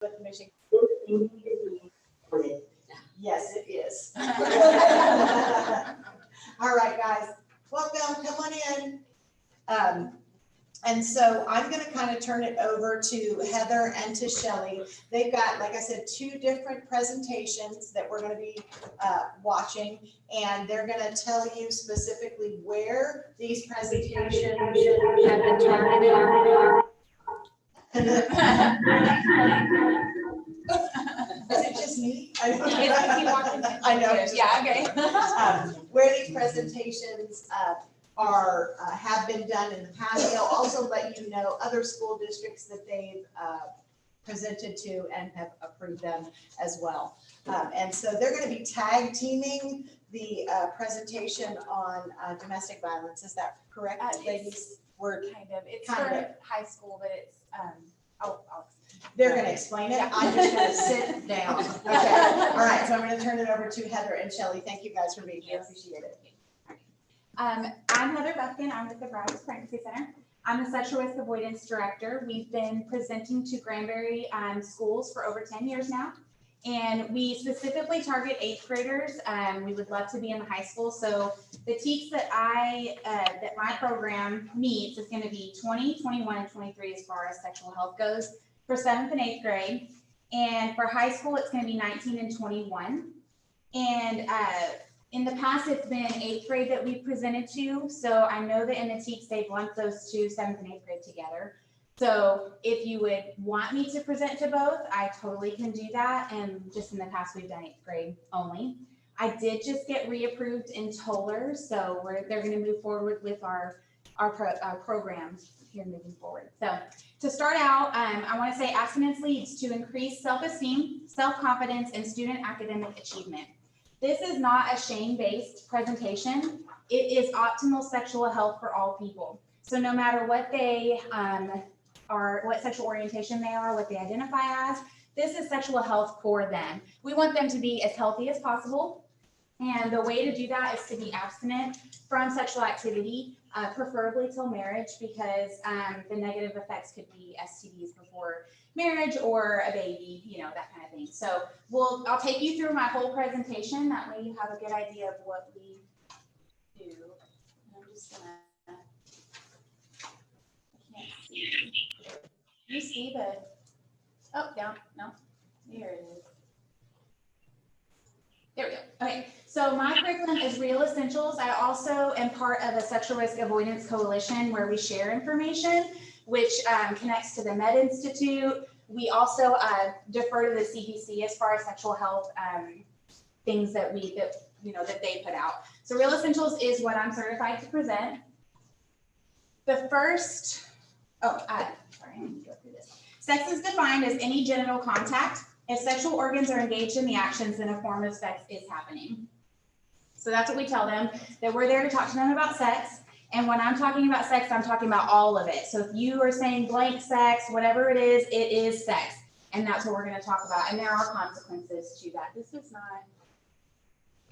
with Michigan. Yes, it is. All right, guys, welcome, come on in. And so I'm gonna kind of turn it over to Heather and to Shelley. They've got, like I said, two different presentations that we're gonna be watching, and they're gonna tell you specifically where these presentations have been targeted. Is it just me? I know. Yeah, okay. Where these presentations have been done in the past. They'll also let you know other school districts that they've presented to and have approved them as well. And so they're going to be tag teaming the presentation on domestic violence. Is that correct, ladies? We're Kind of. It's Kind for of. high school, but it's, They're going to explain it. I'm just going to sit down. Okay. All right. So I'm going to turn it over to Heather and Shelley. Thank you guys for being here. Appreciate it. I'm Heather Buffkin. I'm with the Browns Pregnancy Center. I'm the Sexual Risk Avoidance Director. We've been presenting to Granbury schools for over 10 years now. And we specifically target 8th graders. We would love to be in the high school. So the TEKs that that my program meets is going to be 20, 21, and 23 as far as sexual health goes for 7th and 8th grade. And for high school, it's going to be 19 and 21. And in the past, it's been 8th grade that we've presented to. So I know that in the TEKs, they've lumped those two 7th and 8th grade together. So if you would want me to present to both, I totally can do that. And just in the past, we've done 8th grade only. I did just get reapproved in Toller, so they're going to move forward with our programs here moving forward. So to start out, I want to say abstinence leads to increased self-esteem, self-confidence, and student academic achievement. This is not a shame-based presentation. It is optimal sexual health for all people. So no matter what they what sexual orientation they are, what they identify as, this is sexual health for them. We want them to be as healthy as possible. And the way to do that is to be abstinent from sexual activity, preferably till marriage, because the negative effects could be STDs before marriage or a baby, that kind of thing. So I'll take you through my whole presentation. That way you have a good idea of what we do. I'm just gonna, I can't see. You see the, oh, down, no, here it is. There we go. Okay, so my curriculum is Real Essentials. I also am part of a Sexual Risk Avoidance Coalition where we share information, which connects to the Med Institute. We also defer to the CDC as far as sexual health things that they put out. So Real Essentials is what I'm certified to present. The first, sorry, I need to go through this. Sex is defined as any genital contact. If sexual organs are engaged in the actions, then a form of sex is happening. So that's what we tell them, that we're there to talk to them about sex. And when I'm talking about sex, I'm talking about all of it. So if you are saying blank sex, whatever it is sex. And that's what we're going to talk about. And there are consequences to that. This is not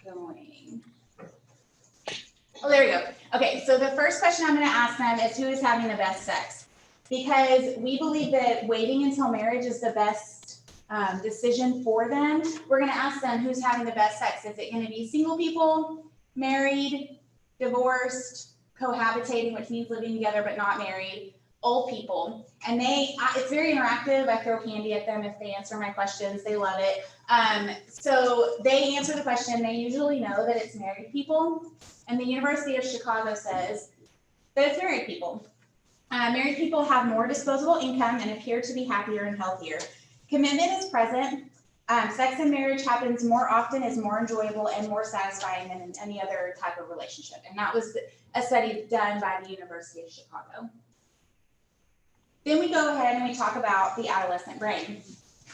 going. Oh, there we go. Okay, so the first question I'm going to ask them is who is having the best sex? Because we believe that waiting until marriage is the best decision for them. We're going to ask them who's having the best sex. Is it going to be single people, married, divorced, cohabitating, which means living together but not married, old people? And it's very interactive. I throw candy at them if they answer my questions. They love it. So they answer the question. They usually know that it's married people. And the University of Chicago says that it's married people. Married people have more disposable income and appear to be happier and healthier. Commitment is present. Sex in marriage happens more often, is more enjoyable and more satisfying than in any other type of relationship. And that was a study done by the University of Chicago. Then we go ahead and we talk about the adolescent brain.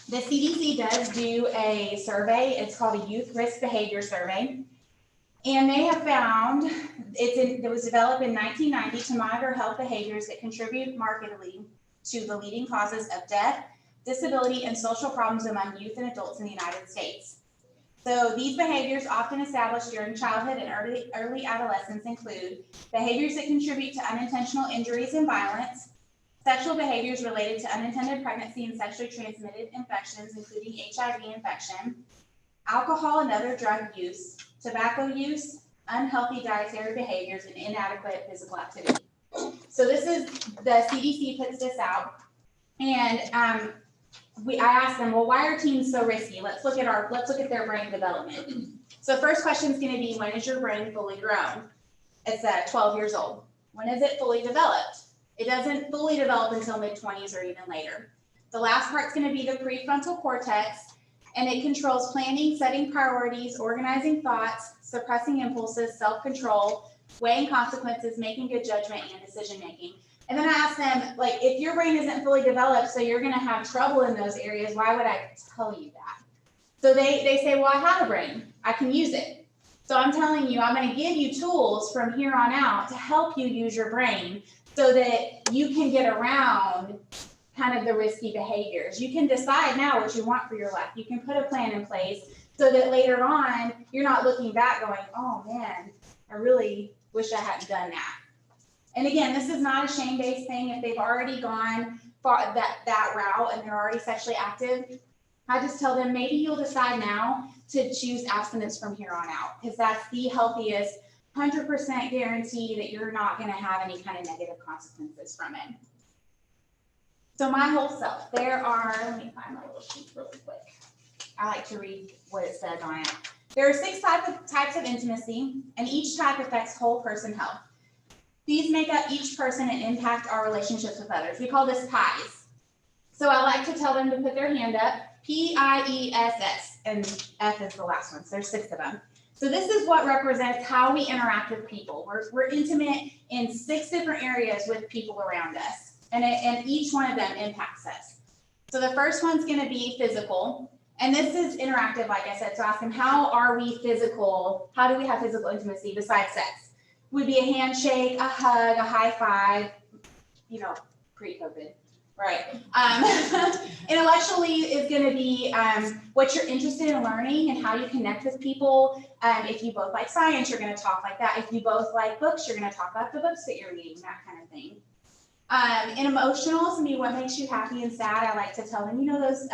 The CDC does do a survey. It's called a Youth Risk Behavior Survey. And they have found, it was developed in 1990 to monitor health behaviors that contribute markedly to the leading causes of death, disability, and social problems among youth and adults in the United States. So these behaviors, often established during childhood and early adolescence, include behaviors that contribute to unintentional injuries and violence, sexual behaviors related to unintended pregnancy and sexually transmitted infections, including HIV infection, alcohol and other drug use, tobacco use, unhealthy dietary behaviors, and inadequate physical activity. So this is, the CDC puts this out, and I asked them, well, why are teens so risky? Let's look at their brain development. So first question is going to be, when is your brain fully grown? It's at 12 years old. When is it fully developed? It doesn't fully develop until mid-20s or even later. The last part's going to be the prefrontal cortex, and it controls planning, setting priorities, organizing thoughts, suppressing impulses, self-control, weighing consequences, making good judgment, and decision-making. And then I asked them, like, if your brain isn't fully developed, so you're going to have trouble in those areas, why would I tell you that? So they say, well, I have a brain. I can use it. So I'm telling you, I'm going to give you tools from here on out to help you use your brain so that you can get around kind of the risky behaviors. You can decide now what you want for your life. You can put a plan in place so that later on, you're not looking back going, oh man, I really wish I hadn't done that. And again, this is not a shame-based thing. If they've already gone that route and they're already sexually active, I just tell them, maybe you'll decide now to choose abstinence from here on out, because that's the healthiest 100% guarantee that you're not going to have any kind of negative consequences from it. So my whole self, there are, let me find my little sheet really quick. I like to read what it says on it. There are 6 types of intimacy, and each type affects whole person health. These make up each person and impact our relationships with others. We call this PIES. So I like to tell them to put their hand up, PIESS, and F is the last one, so there's 6 of them. So this is what represents how we interact with people. We're intimate in 6 different areas with people around us, and each one of them impacts us. So the first one's going to be physical, and this is interactive, like I said. So ask them, how are we physical? How do we have physical intimacy besides sex? Would be a handshake, a hug, a high five, pre-COVID. Right. Intellectually is going to be what you're interested in learning and how you connect with people. If you both like science, you're going to talk like that. If you both like books, you're going to talk about the books that you're reading, that kind of thing. In emotional, to me, what makes you happy and sad, I like to tell them, those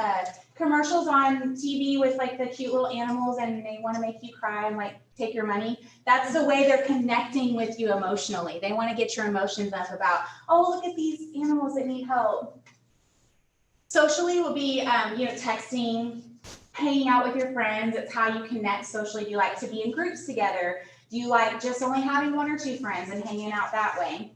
commercials on TV with like the cute little animals and they want to make you cry and like take your money. That's the way they're connecting with you emotionally. They want to get your emotions up about, oh, look at these animals that need help. Socially will be, texting, hanging out with your friends. It's how you connect socially. Do you like to be in groups together? Do you like just only having 1 or 2 friends and hanging out that way?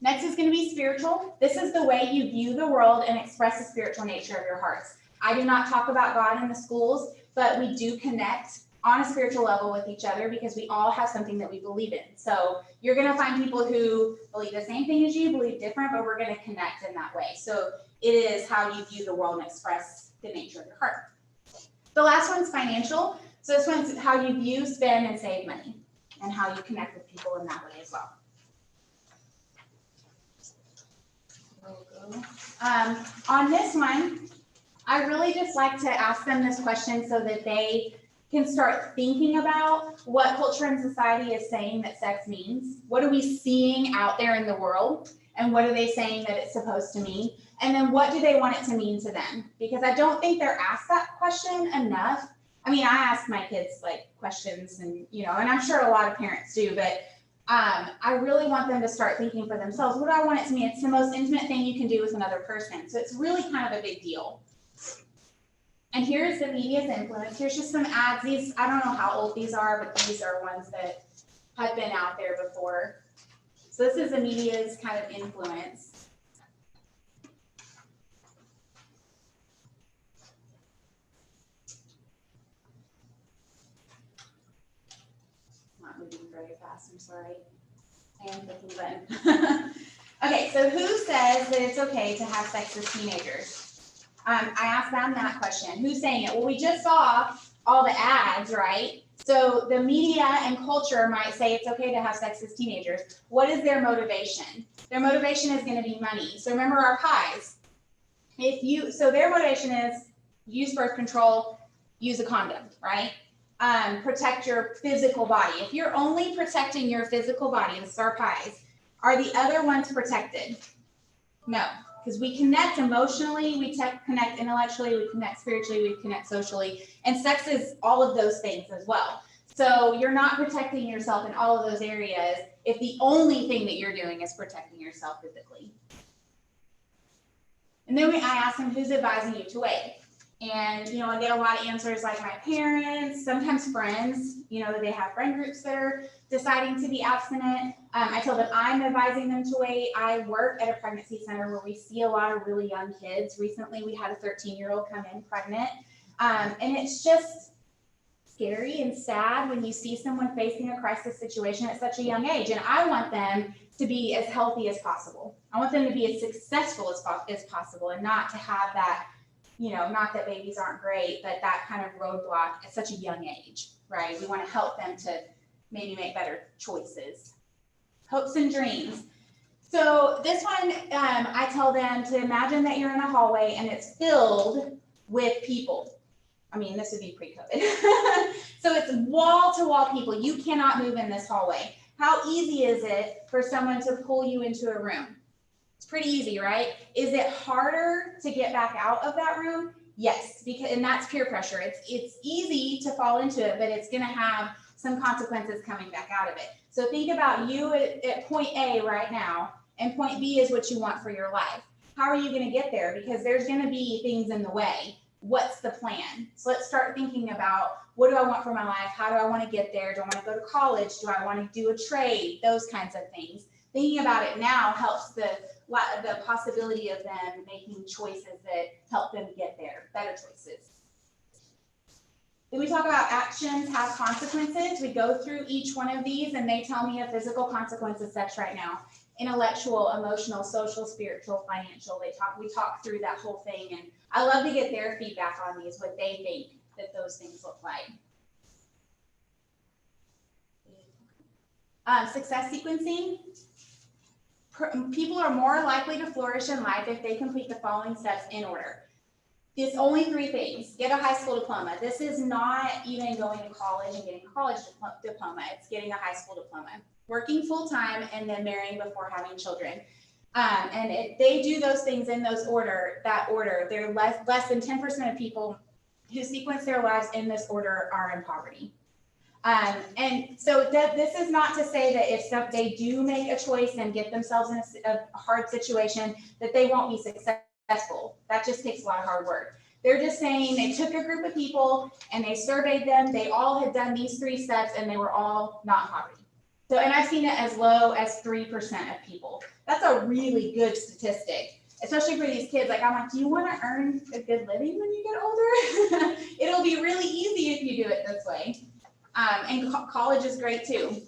Next is going to be spiritual. This is the way you view the world and express the spiritual nature of your hearts. I do not talk about God in the schools, but we do connect on a spiritual level with each other because we all have something that we believe in. So you're going to find people who believe the same thing as you, believe different, but we're going to connect in that way. So it is how you view the world and express the nature of your heart. The last one's financial. So this one's how you view, spend, and save money, and how you connect with people in that way as well. On this one, I really just like to ask them this question so that they can start thinking about what culture and society is saying that sex means. What are we seeing out there in the world? And what are they saying that it's supposed to mean? And then what do they want it to mean to them? Because I don't think they're asked that question enough. I mean, I ask my kids like questions and, and I'm sure a lot of parents do, but I really want them to start thinking for themselves. What do I want it to mean? It's the most intimate thing you can do with another person. So it's really kind of a big deal. And here's the media's influence. Here's just some ads. These, I don't know how old these are, but these are ones that have been out there before. So this is the media's kind of influence. Not moving very fast, I'm sorry. I am clicking the button. Okay, so who says that it's okay to have sex with teenagers? I asked them that question. Who's saying it? Well, we just saw all the ads, right? So the media and culture might say it's okay to have sex with teenagers. What is their motivation? Their motivation is going to be money. So remember our pies. So their motivation is use birth control, use a condom, right? Protect your physical body. If you're only protecting your physical body, the star pies, are the other ones protected? No, because we connect emotionally, we connect intellectually, we connect spiritually, we connect socially, and sex is all of those things as well. So you're not protecting yourself in all of those areas if the only thing that you're doing is protecting yourself physically. And then I asked them, who's advising you to wait? And, I get a lot of answers like my parents, sometimes friends, that they have friend groups that are deciding to be abstinent. I told them I'm advising them to wait. I work at a pregnancy center where we see a lot of really young kids. Recently, we had a 13-year-old come in pregnant. And it's just scary and sad when you see someone facing a crisis situation at such a young age. And I want them to be as healthy as possible. I want them to be as successful as possible and not to have that, not that babies aren't great, but that kind of roadblock at such a young age, right? We want to help them to maybe make better choices. Hopes and dreams. So this one, I tell them to imagine that you're in a hallway and it's filled with people. I mean, this would be pre-COVID. So it's wall-to-wall people. You cannot move in this hallway. How easy is it for someone to pull you into a room? It's pretty easy, right? Is it harder to get back out of that room? Yes, and that's peer pressure. It's easy to fall into it, but it's going to have some consequences coming back out of it. So think about you at point A right now, and point B is what you want for your life. How are you going to get there? Because there's going to be things in the way. What's the plan? So let's start thinking about, what do I want for my life? How do I want to get there? Do I want to go to college? Do I want to do a trade? Those kinds of things. Thinking about it now helps the possibility of them making choices that help them get there, better choices. Then we talk about actions have consequences. We go through each one of these and they tell me a physical consequence of sex right now. Intellectual, emotional, social, spiritual, financial. We talk through that whole thing, and I love to get their feedback on these, what they think that those things look like. Success sequencing. People are more likely to flourish in life if they complete the following steps in order. It's only 3 things. Get a high school diploma. This is not even going to college and getting a college diploma. It's getting a high school diploma. Working full time and then marrying before having children. And if they do those things in that order, they're less than 10% of people who sequence their lives in this order are in poverty. And so this is not to say that if they do make a choice and get themselves in a hard situation, that they won't be successful. That just takes a lot of hard work. They're just saying they took a group of people and they surveyed them. They all had done these 3 steps and they were all not in poverty. So, and I've seen it as low as 3% of people. That's a really good statistic, especially for these kids. Like, I'm like, do you want to earn a good living when you get older? It'll be really easy if you do it this way. And college is great too.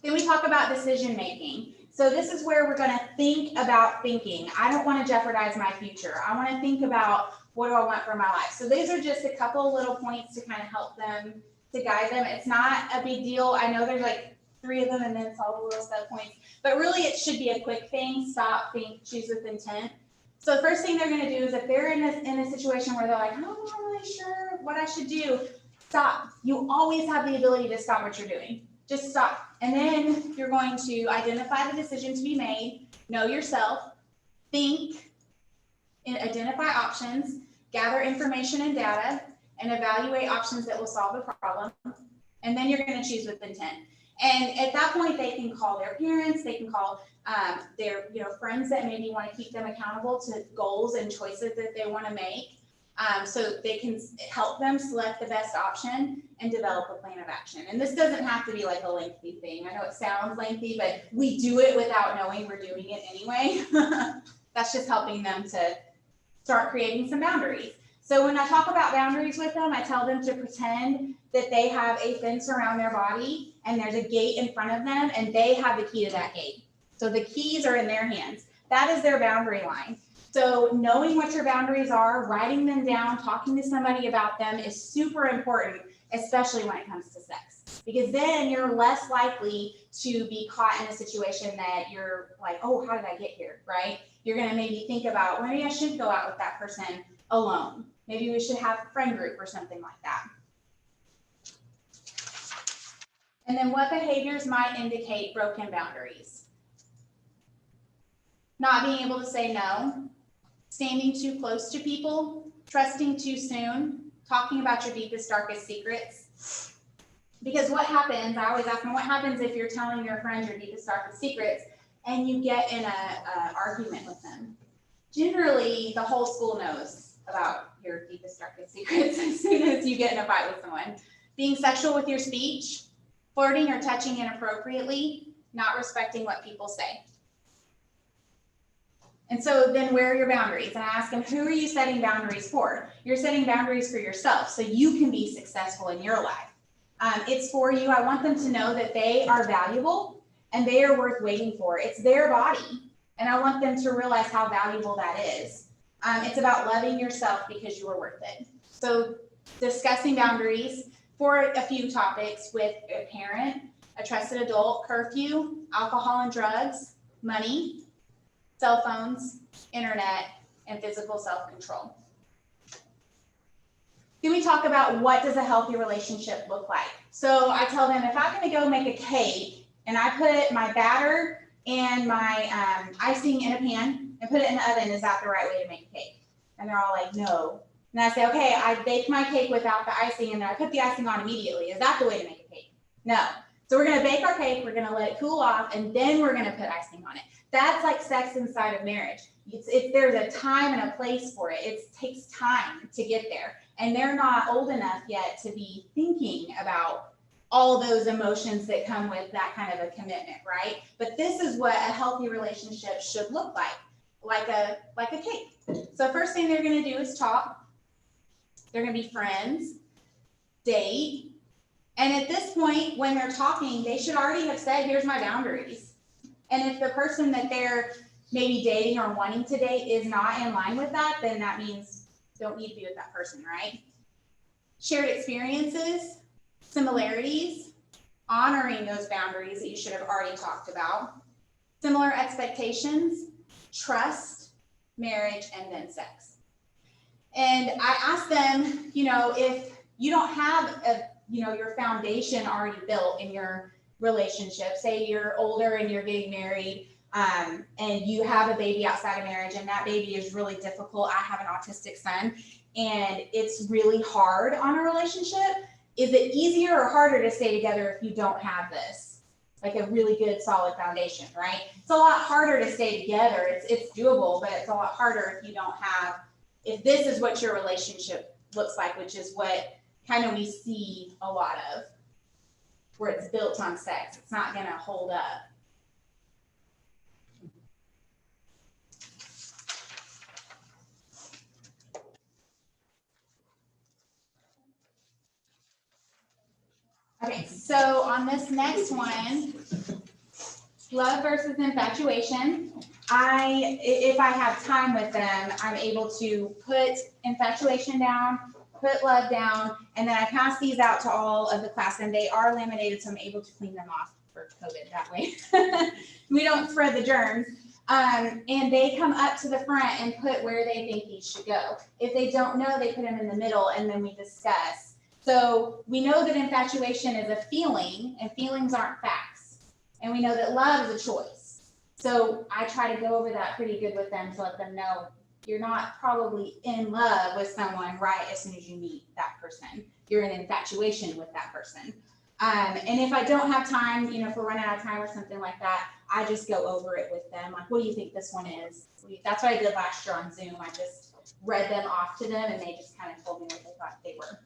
Then we talk about decision making. So this is where we're going to think about thinking. I don't want to jeopardize my future. I want to think about, what do I want for my life? So these are just a couple little points to kind of help them, to guide them. It's not a big deal. I know there's like 3 of them and then it's all the little sub points, but really it should be a quick thing. Stop, think, choose with intent. So the first thing they're going to do is, if they're in a situation where they're like, oh, I'm not really sure what I should do, stop. You always have the ability to stop what you're doing. Just stop. And then you're going to identify the decision to be made, know yourself, think, and identify options, gather information and data, and evaluate options that will solve the problem. And then you're going to choose with intent. And at that point, they can call their parents, they can call their friends that maybe want to keep them accountable to goals and choices that they want to make. So they can help them select the best option and develop a plan of action. And this doesn't have to be like a lengthy thing. I know it sounds lengthy, but we do it without knowing we're doing it anyway. That's just helping them to start creating some boundaries. So when I talk about boundaries with them, I tell them to pretend that they have a fence around their body and there's a gate in front of them and they have the key to that gate. So the keys are in their hands. That is their boundary line. So knowing what your boundaries are, writing them down, talking to somebody about them is super important, especially when it comes to sex. Because then you're less likely to be caught in a situation that you're like, oh, how did I get here, right? You're going to maybe think about, well, maybe I should go out with that person alone. Maybe we should have a friend group or something like that. And then what behaviors might indicate broken boundaries? not being able to say no, standing too close to people, trusting too soon, talking about your deepest, darkest secrets. Because what happens, I always ask them, what happens if you're telling your friends your deepest, darkest secrets and you get in a argument with them? Generally, the whole school knows about your deepest, darkest secrets as soon as you get in a fight with someone. Being sexual with your speech, flirting or touching inappropriately, not respecting what people say. And so then where are your boundaries? And I ask them, who are you setting boundaries for? You're setting boundaries for yourself so you can be successful in your life. It's for you. I want them to know that they are valuable and they are worth waiting for. It's their body. And I want them to realize how valuable that is. It's about loving yourself because you are worth it. So discussing boundaries for a few topics with a parent, a trusted adult, curfew, alcohol and drugs, money, cell phones, internet, and physical self-control. Then we talk about what does a healthy relationship look like. So I tell them, if I'm going to go make a cake and I put my batter and my icing in a pan and put it in the oven, is that the right way to make a cake? And they're all like, no. And I say, okay, I baked my cake without the icing and then I put the icing on immediately. Is that the way to make a cake? No. So we're going to bake our cake, we're going to let it cool off, and then we're going to put icing on it. That's like sex inside of marriage. There's a time and a place for it. It takes time to get there. And they're not old enough yet to be thinking about all those emotions that come with that kind of a commitment, right? But this is what a healthy relationship should look like a cake. So first thing they're going to do is talk. They're going to be friends, date. And at this point, when they're talking, they should already have said, here's my boundaries. And if the person that they're maybe dating or wanting to date is not in line with that, then that means don't need to be with that person, right? Shared experiences, similarities, honoring those boundaries that you should have already talked about, similar expectations, trust, marriage, and then sex. And I ask them, if you don't have your foundation already built in your relationship, say you're older and you're getting married, and you have a baby outside of marriage and that baby is really difficult. I have an autistic son and it's really hard on a relationship. Is it easier or harder to stay together if you don't have this? Like a really good solid foundation, right? It's a lot harder to stay together. It's doable, but it's a lot harder if you don't have, if this is what your relationship looks like, which is what kind of we see a lot of, where it's built on sex. It's not gonna hold up. Okay, so on this next one, love versus infatuation. If I have time with them, I'm able to put infatuation down, put love down, and then I pass these out to all of the class, and they are laminated, so I'm able to clean them off for COVID that way. We don't spread the germs. And they come up to the front and put where they think these should go. If they don't know, they put them in the middle, and then we discuss. So we know that infatuation is a feeling, and feelings aren't facts. And we know that love is a choice. So I try to go over that pretty good with them to let them know you're not probably in love with someone right as soon as you meet that person. You're in infatuation with that person. And if I don't have time, if we're running out of time or something like that, I just go over it with them. Like, what do you think this one is? That's what I did last year on Zoom. I just read them off to them, and they just kind of told me what they thought they were.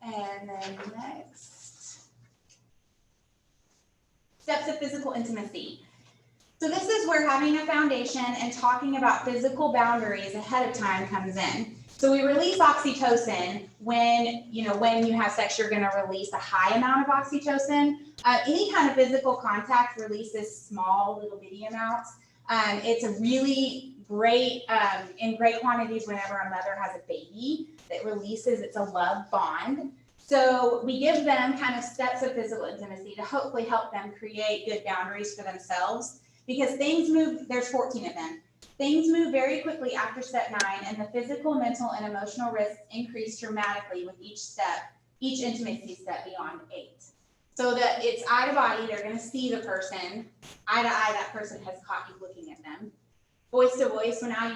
And then next, steps of physical intimacy. So this is where having a foundation and talking about physical boundaries ahead of time comes in. So we release oxytocin when you have sex, you're going to release a high amount of oxytocin. Any kind of physical contact releases small little bitty amounts. It's a really great, in great quantities whenever a mother has a baby that releases, it's a love bond. So we give them kind of steps of physical intimacy to hopefully help them create good boundaries for themselves, because things move, there's 14 of them. Things move very quickly after step 9, and the physical, mental, and emotional risks increase dramatically with each intimacy step beyond 8. so that it's eye to body. They're going to see the person. Eye to eye, that person has caught you looking at them. Voice to voice, so now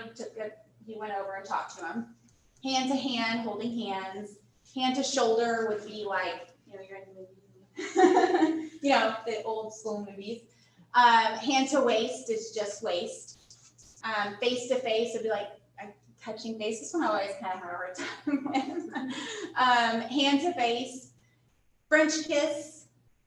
you went over and talked to them. Hand to hand, holding hands. Hand to shoulder would be like, you're in the movie. The old school movies. Hand to waist is just waist. Face to face would be like touching face. This one I always kind of have a hard time with. Hand to face. French kiss,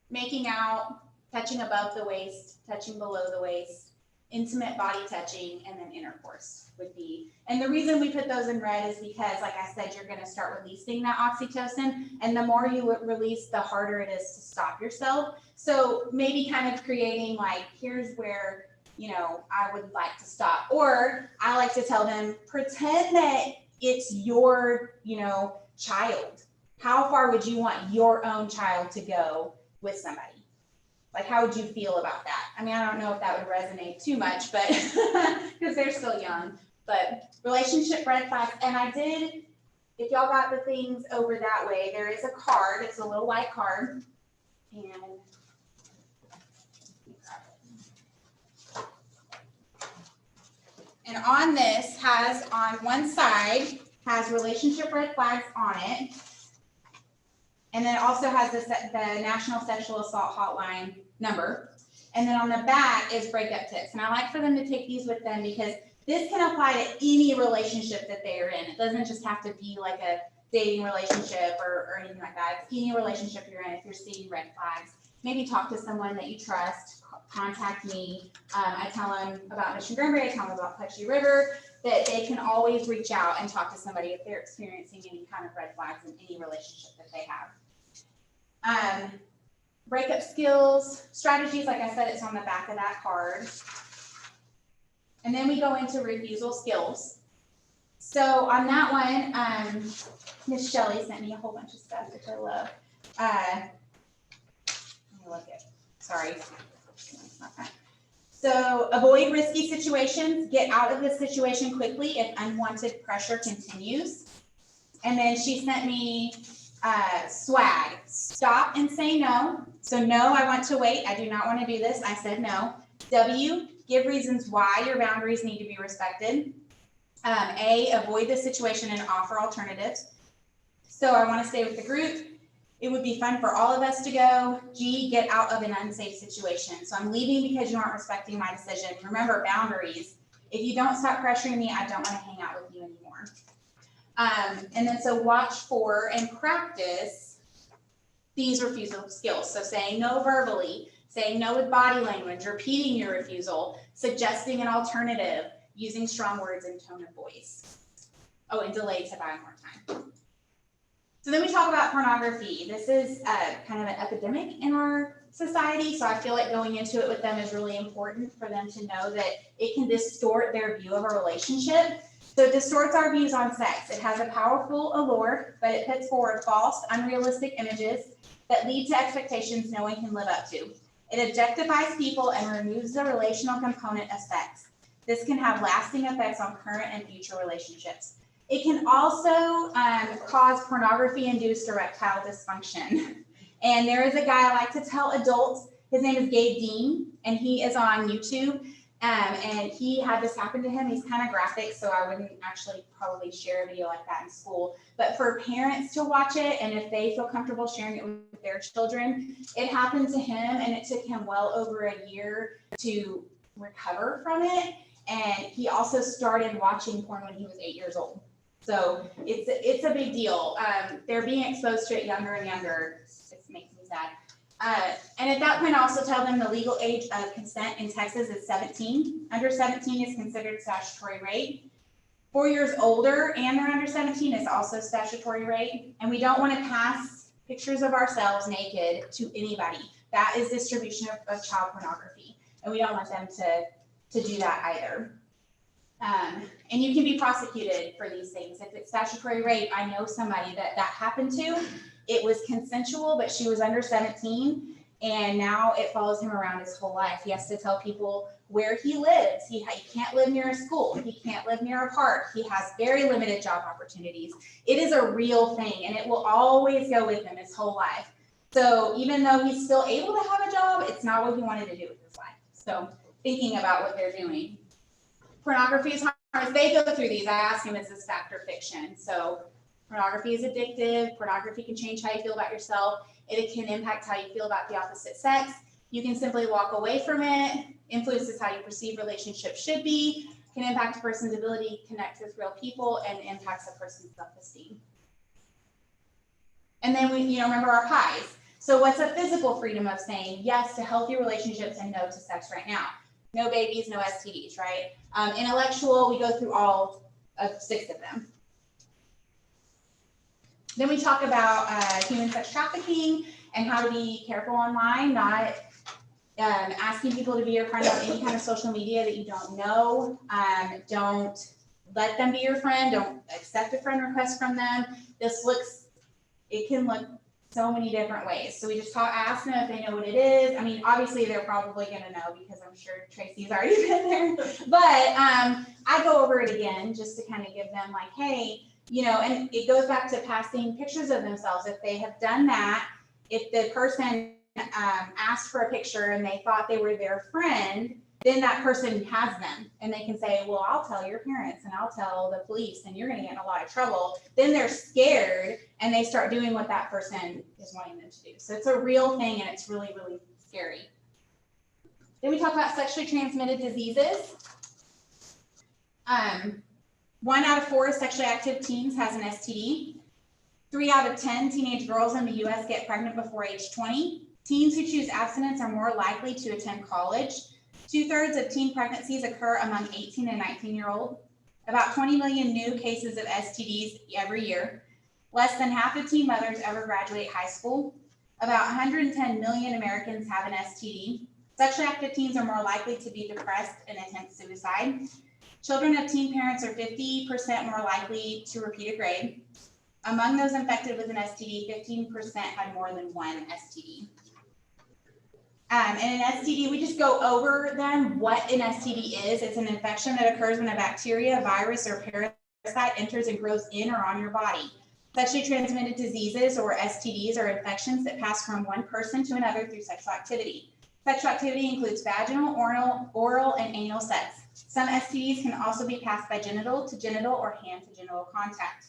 making out, touching above the waist, touching below the waist. Intimate body touching, and then intercourse would be. And the reason we put those in red is because, like I said, you're going to start releasing that oxytocin, and the more you release, the harder it is to stop yourself. So maybe kind of creating like, here's where, I would like to stop. Or I like to tell them, pretend that it's your, child. How far would you want your own child to go with somebody? Like, how would you feel about that? I mean, I don't know if that would resonate too much, but because they're still young. But relationship red flags, and I did, if y'all got the things over that way, there is a card. It's a little white card. And on this has, on one side, has relationship red flags on it. And then it also has the National Sexual Assault Hotline number. And then on the back is breakup tips. And I like for them to take these with them because this can apply to any relationship that they are in. It doesn't just have to be like a dating relationship or anything like that. It's any relationship you're in. If you're seeing red flags, maybe talk to someone that you trust. Contact me. I tell them about Mission Granbury. I tell them about Putchie River. That they can always reach out and talk to somebody if they're experiencing any kind of red flags in any relationship that they have. Breakup skills, strategies, like I said, it's on the back of that card. And then we go into refusal skills. So on that one, Miss Shelley sent me a whole bunch of stuff, which I love. Let me look at, sorry. So avoid risky situations, get out of the situation quickly if unwanted pressure continues. And then she sent me swag, stop and say no. So no, I want to wait. I do not want to do this. I said no. W, give reasons why your boundaries need to be respected. A, avoid the situation and offer alternatives. So I want to stay with the group. It would be fun for all of us to go. G, get out of an unsafe situation. So I'm leaving because you aren't respecting my decision. Remember, boundaries. If you don't stop pressuring me, I don't want to hang out with you anymore. And then so watch for and practice these refusal skills. So saying no verbally, saying no with body language, repeating your refusal, suggesting an alternative, using strong words and tone of voice. Oh, and delay to buy more time. So then we talk about pornography. This is kind of an epidemic in our society, so I feel like going into it with them is really important for them to know that it can distort their view of a relationship. So it distorts our views on sex. It has a powerful allure, but it puts forward false, unrealistic images that lead to expectations no one can live up to. It objectifies people and removes the relational component of sex. This can have lasting effects on current and future relationships. It can also cause pornography-induced erectile dysfunction. And there is a guy I like to tell adults, his name is Gabe Dean, and he is on YouTube. And he had this happen to him. He's kind of graphic, so I wouldn't actually probably share a video like that in school. But for parents to watch it, and if they feel comfortable sharing it with their children, it happened to him, and it took him well over a year to recover from it. And he also started watching porn when he was 8 years old. So it's a big deal. They're being exposed to it younger and younger. It makes me sad. And at that point, I also tell them the legal age of consent in Texas is 17. Under 17 is considered statutory rape. 4 years older and they're under 17 is also statutory rape. And we don't want to pass pictures of ourselves naked to anybody. That is distribution of child pornography. And we don't want them to do that either. And you can be prosecuted for these things. If it's statutory rape, I know somebody that happened to. It was consensual, but she was under 17, and now it follows him around his whole life. He has to tell people where he lives. He can't live near a school. He can't live near a park. He has very limited job opportunities. It is a real thing, and it will always go with him his whole life. So even though he's still able to have a job, it's not what he wanted to do with his life. So thinking about what they're doing. Pornography is hard. As they go through these, I ask him, is this fact or fiction? So pornography is addictive. Pornography can change how you feel about yourself. It can impact how you feel about the opposite sex. You can simply walk away from it. Influences how you perceive relationships should be. Can impact a person's ability to connect with real people and impacts a person's self-esteem. And then we, remember our highs. So what's a physical freedom of saying yes to healthy relationships and no to sex right now? No babies, no STDs, right? Intellectual, we go through all of 6 of them. Then we talk about human sex trafficking and how to be careful online, not asking people to be your friend on any kind of social media that you don't know. Don't let them be your friend. Don't accept a friend request from them. It can look so many different ways. So we just ask them if they know what it is. I mean, obviously they're probably gonna know because I'm sure Tracy's already been there. But I go over it again just to kind of give them like, hey, and it goes back to passing pictures of themselves. If they have done that, if the person asked for a picture and they thought they were their friend, then that person has them and they can say, well, I'll tell your parents and I'll tell the police and you're going to get in a lot of trouble. Then they're scared and they start doing what that person is wanting them to do. So it's a real thing and it's really, really scary. Then we talk about sexually transmitted diseases. 1 out of 4 sexually active teens has an STD. 3 out of 10 teenage girls in the US get pregnant before age 20. Teens who choose abstinence are more likely to attend college. 2/3 of teen pregnancies occur among 18 and 19-year-olds. About 20 million new cases of STDs every year. Less than half of teen mothers ever graduate high school. About 110 million Americans have an STD. Sexually active teens are more likely to be depressed and attempt suicide. Children of teen parents are 50% more likely to repeat a grade. Among those infected with an STD, 15% had more than one STD. And an STD, we just go over then what an STD is. It's an infection that occurs when a bacteria, virus, or parasite enters and grows in or on your body. Sexually transmitted diseases, or STDs, are infections that pass from one person to another through sexual activity. Sexual activity includes vaginal, oral, and anal sex. Some STDs can also be passed by genital to genital or hand to genital contact.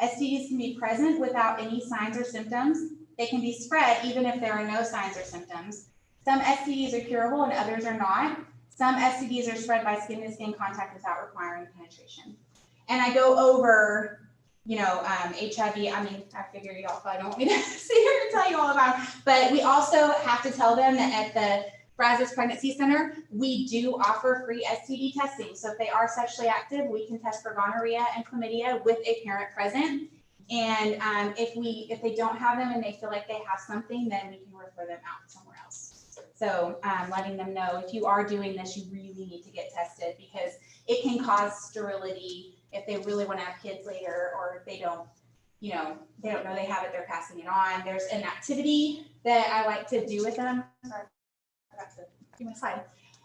STDs can be present without any signs or symptoms. They can be spread even if there are no signs or symptoms. Some STDs are curable and others are not. Some STDs are spread by skin-to-skin contact without requiring penetration. And I go over, HIV. I mean, I figure y'all probably don't want me to sit here and tell you all about it. But we also have to tell them that at the Brazos Pregnancy Center, we do offer free STD testing. So if they are sexually active, we can test for gonorrhea and chlamydia with a parent present. And if they don't have them and they feel like they have something, then we can refer them out somewhere else. So letting them know if you are doing this, you really need to get tested because it can cause sterility if they really want to have kids later, or if they don't know they have it, they're passing it on. There's an activity that I like to do with them. Sorry, I forgot to do my slide.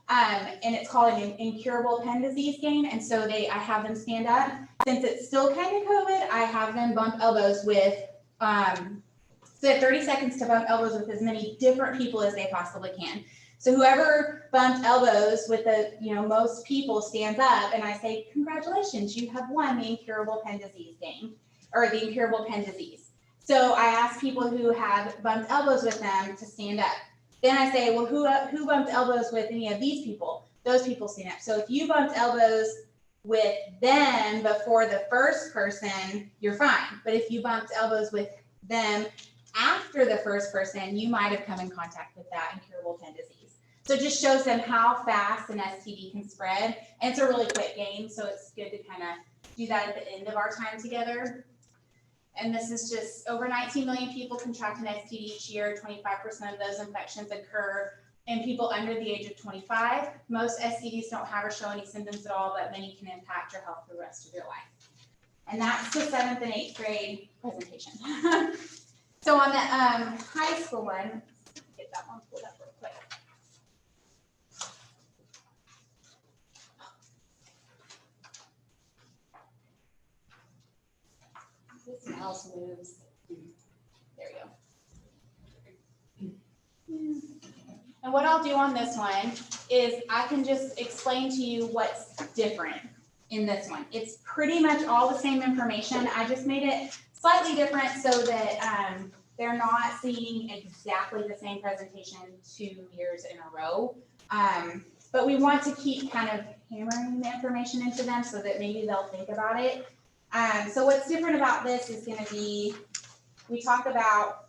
And it's called an incurable pen disease game. And so I have them stand up. Since it's still kind of COVID, I have them bump elbows with, so they have 30 seconds to bump elbows with as many different people as they possibly can. So whoever bumped elbows with the, most people stands up and I say, congratulations, you have won the incurable pen disease game, or the incurable pen disease. So I ask people who have bumped elbows with them to stand up. Then I say, well, who bumped elbows with any of these people? Those people stand up. So if you bumped elbows with them before the first person, you're fine. But if you bumped elbows with them after the first person, you might have come in contact with that incurable pen disease. So it just shows them how fast an STD can spread. And it's a really quick game, so it's good to kind of do that at the end of our time together. And this is just over 19 million people contract an STD each year. 25% of those infections occur in people under the age of 25. Most STDs don't have or show any symptoms at all, but many can impact your health for the rest of your life. And that's the 7th and 8th grade presentation. So on the high school one, let's get that one pulled up real quick. This mouse moves. There we go. And what I'll do on this one is I can just explain to you what's different in this one. It's pretty much all the same information. I just made it slightly different so that they're not seeing exactly the same presentation 2 years in a row. But we want to keep kind of hammering the information into them so that maybe they'll think about it. So what's different about this is going to be, we talk about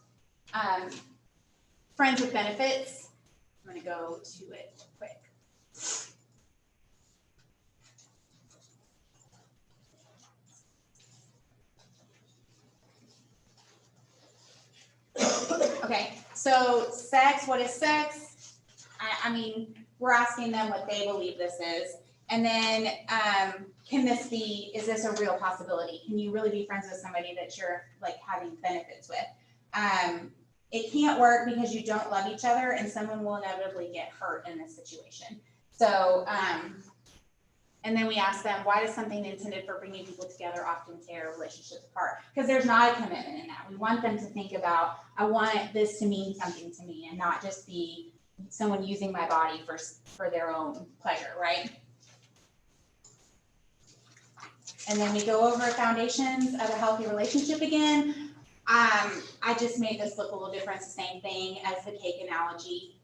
friends with benefits. I'm going to go to it quick. Okay, so sex, what is sex? I mean, we're asking them what they believe this is. And then, can this be, is this a real possibility? Can you really be friends with somebody that you're like having benefits with? It can't work because you don't love each other and someone will inevitably get hurt in this situation. So, and then we ask them, why does something intended for bringing people together often tear relationships apart? Because there's not a commitment in that. We want them to think about, I want this to mean something to me and not just be someone using my body for their own pleasure, right? And then we go over foundations of a healthy relationship again. I just made this look a little different, the same thing as the cake analogy.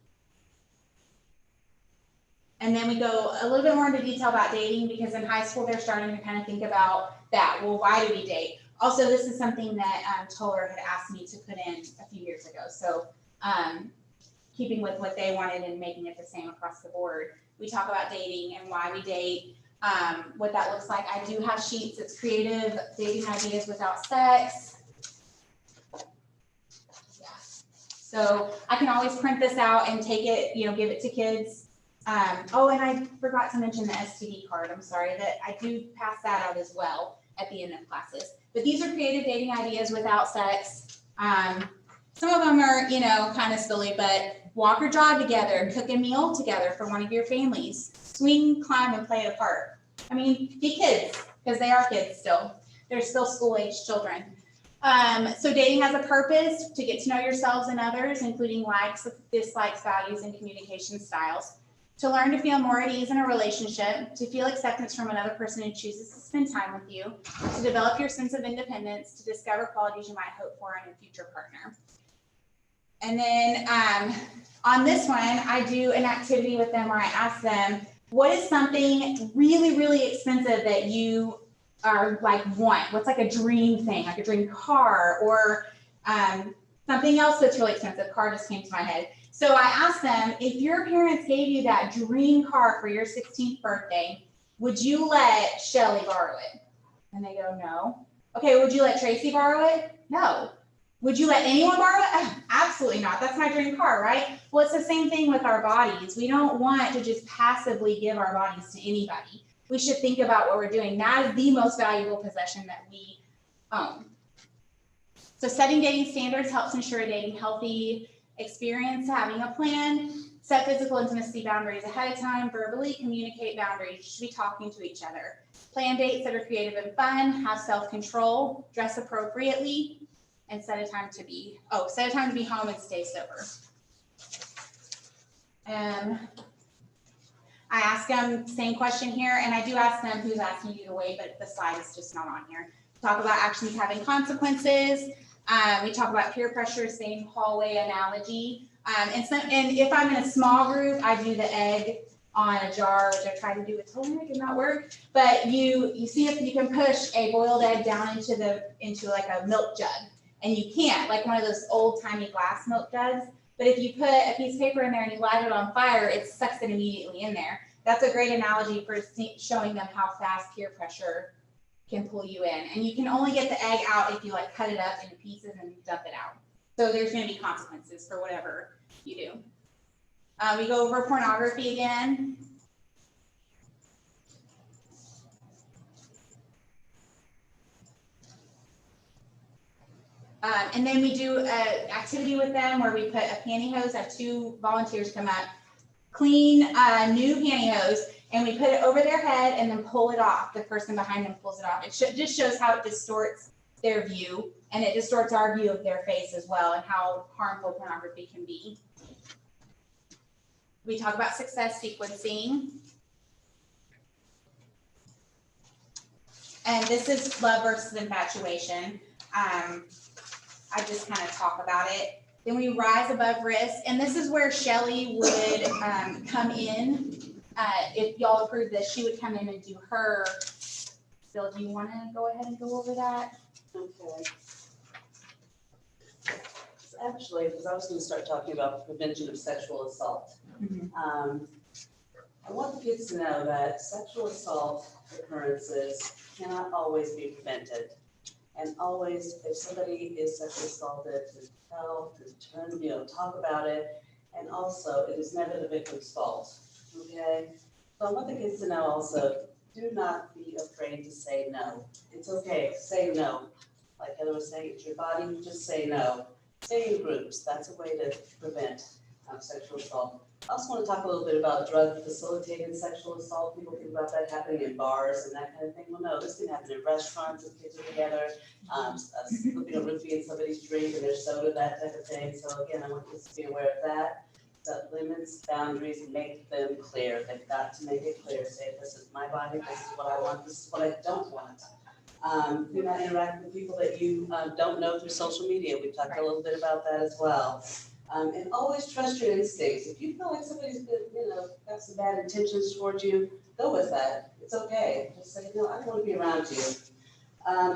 And then we go a little bit more into detail about dating because in high school they're starting to kind of think about that. Well, why do we date? Also, this is something that Toller had asked me to put in a few years ago. So keeping with what they wanted and making it the same across the board. We talk about dating and why we date, what that looks like. I do have sheets. It's creative dating ideas without sex. Yeah. So I can always print this out and take it, give it to kids. Oh, and I forgot to mention the STD card. I'm sorry that I do pass that out as well at the end of classes. But these are creative dating ideas without sex. Some of them are, kind of silly, but walk or jog together, cook a meal together for one of your families, swing, climb, and play at a park. I mean, be kids, because they are kids still. They're still school-age children. So dating has a purpose to get to know yourselves and others, including likes, dislikes, values, and communication styles. To learn to feel more at ease in a relationship, to feel acceptance from another person who chooses to spend time with you, to develop your sense of independence, to discover qualities you might hope for in a future partner. And then on this one, I do an activity with them where I ask them, what is something really, really expensive that you are want? What's like a dream thing, like a dream car or something else that's really expensive? Car just came to my head. So I asked them, if your parents gave you that dream car for your 16th birthday, would you let Shelly borrow it? And they go, no. Okay, would you let Tracy borrow it? No. Would you let anyone borrow it? Absolutely not. That's my dream car, right? Well, it's the same thing with our bodies. We don't want to just passively give our bodies to anybody. We should think about what we're doing. That is the most valuable possession that we own. So setting dating standards helps ensure a dating healthy experience, having a plan, set physical intimacy boundaries ahead of time, verbally communicate boundaries. You should be talking to each other. Plan dates that are creative and fun, have self-control, dress appropriately, and set a time to be home and stay sober. I ask them same question here, and I do ask them who's asking you to wait, but the slide is just not on here. Talk about actions having consequences. We talk about peer pressure, same hallway analogy. And if I'm in a small group, I do the egg on a jar, which I tried to do with Toller, it did not work. But you see if you can push a boiled egg down into like a milk jug, and you can't, like one of those old timey glass milk jugs. But if you put a piece of paper in there and you light it on fire, it sucks it immediately in there. That's a great analogy for showing them how fast peer pressure can pull you in. And you can only get the egg out if you cut it up into pieces and dump it out. So there's going to be consequences for whatever you do. We go over pornography again. And then we do an activity with them where we put a pantyhose. I have 2 volunteers come up, clean new pantyhose, and we put it over their head and then pull it off. The person behind them pulls it off. It just shows how it distorts their view, and it distorts our view of their face as well, and how harmful pornography can be. We talk about success sequencing. And this is love versus infatuation. I just kind of talk about it. Then we rise above risk, and this is where Shelley would come in. If y'all approve this, she would come in and do her. Bill, do you want to go ahead and go over that? Okay. So actually, because I was going to start talking about prevention of sexual assault. I want the kids to know that sexual assault occurrences cannot always be prevented. And always, if somebody is sexually assaulted, to tell, to turn, talk about it. And also, it is never the victim's fault, okay? So I want the kids to know also, do not be afraid to say no. It's okay, say no. Like Heather was saying, it's your body, just say no. Stay in groups, that's a way to prevent sexual assault. I also want to talk a little bit about drug-facilitated sexual assault. People think about that happening in bars and that kind of thing. Well, no, this can happen in restaurants if kids are together, slipping a roofie in somebody's drink and their soda, that type of thing. So again, I want kids to be aware of that. Set limits, boundaries, make them clear. They've got to make it clear. Say, this is my body, this is what I want, this is what I don't want. Do not interact with people that you don't know through social media. We talked a little bit about that as well. And always trust your instincts. If you feel like somebody's been, got some bad intentions towards you, go with that. It's okay. Just say, no, I don't want to be around you.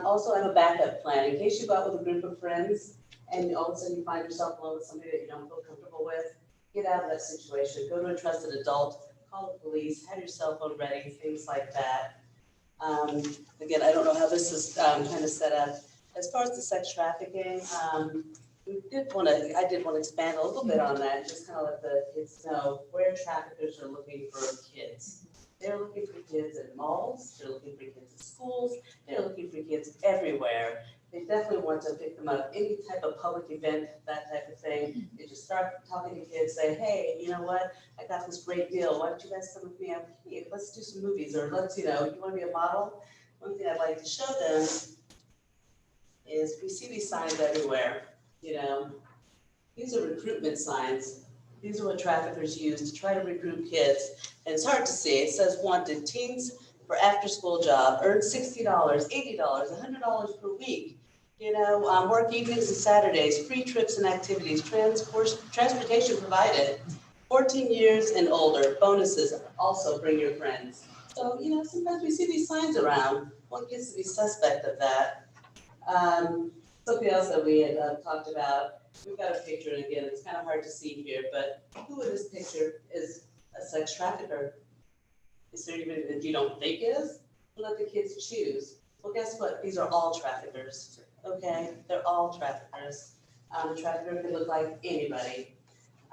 Also have a backup plan. In case you go out with a group of friends and all of a sudden you find yourself alone with somebody that you don't feel comfortable with, get out of that situation. Go to a trusted adult, call the police, have your cell phone ready, things like that. Again, I don't know how this is kind of set up. As far as the sex trafficking, I did want to expand a little bit on that, just kind of let the kids know where traffickers are looking for kids. They're looking for kids at malls, they're looking for kids at schools, they're looking for kids everywhere. They definitely want to pick them up, any type of public event, that type of thing. They just start talking to kids, say, hey, you know what, I got this great deal, why don't you guys come with me? Hey, let's do some movies, or let's, you want to be a model? One thing I'd like to show them is we see these signs everywhere. These are recruitment signs. These are what traffickers use to try to recruit kids. And it's hard to see. It says wanted teens for after-school job, earn $60, $80, $100 per week. Work evenings and Saturdays, free trips and activities, transportation provided, 14 years and older, bonuses, also bring your friends. So, sometimes we see these signs around. One gets to be suspect of that. Something else that we had talked about, we've got a picture, and again, it's kind of hard to see here, but who in this picture is a sex trafficker? Is there even that you don't think is? We'll let the kids choose. Well, guess what? These are all traffickers, okay? They're all traffickers. The trafficker can look like anybody.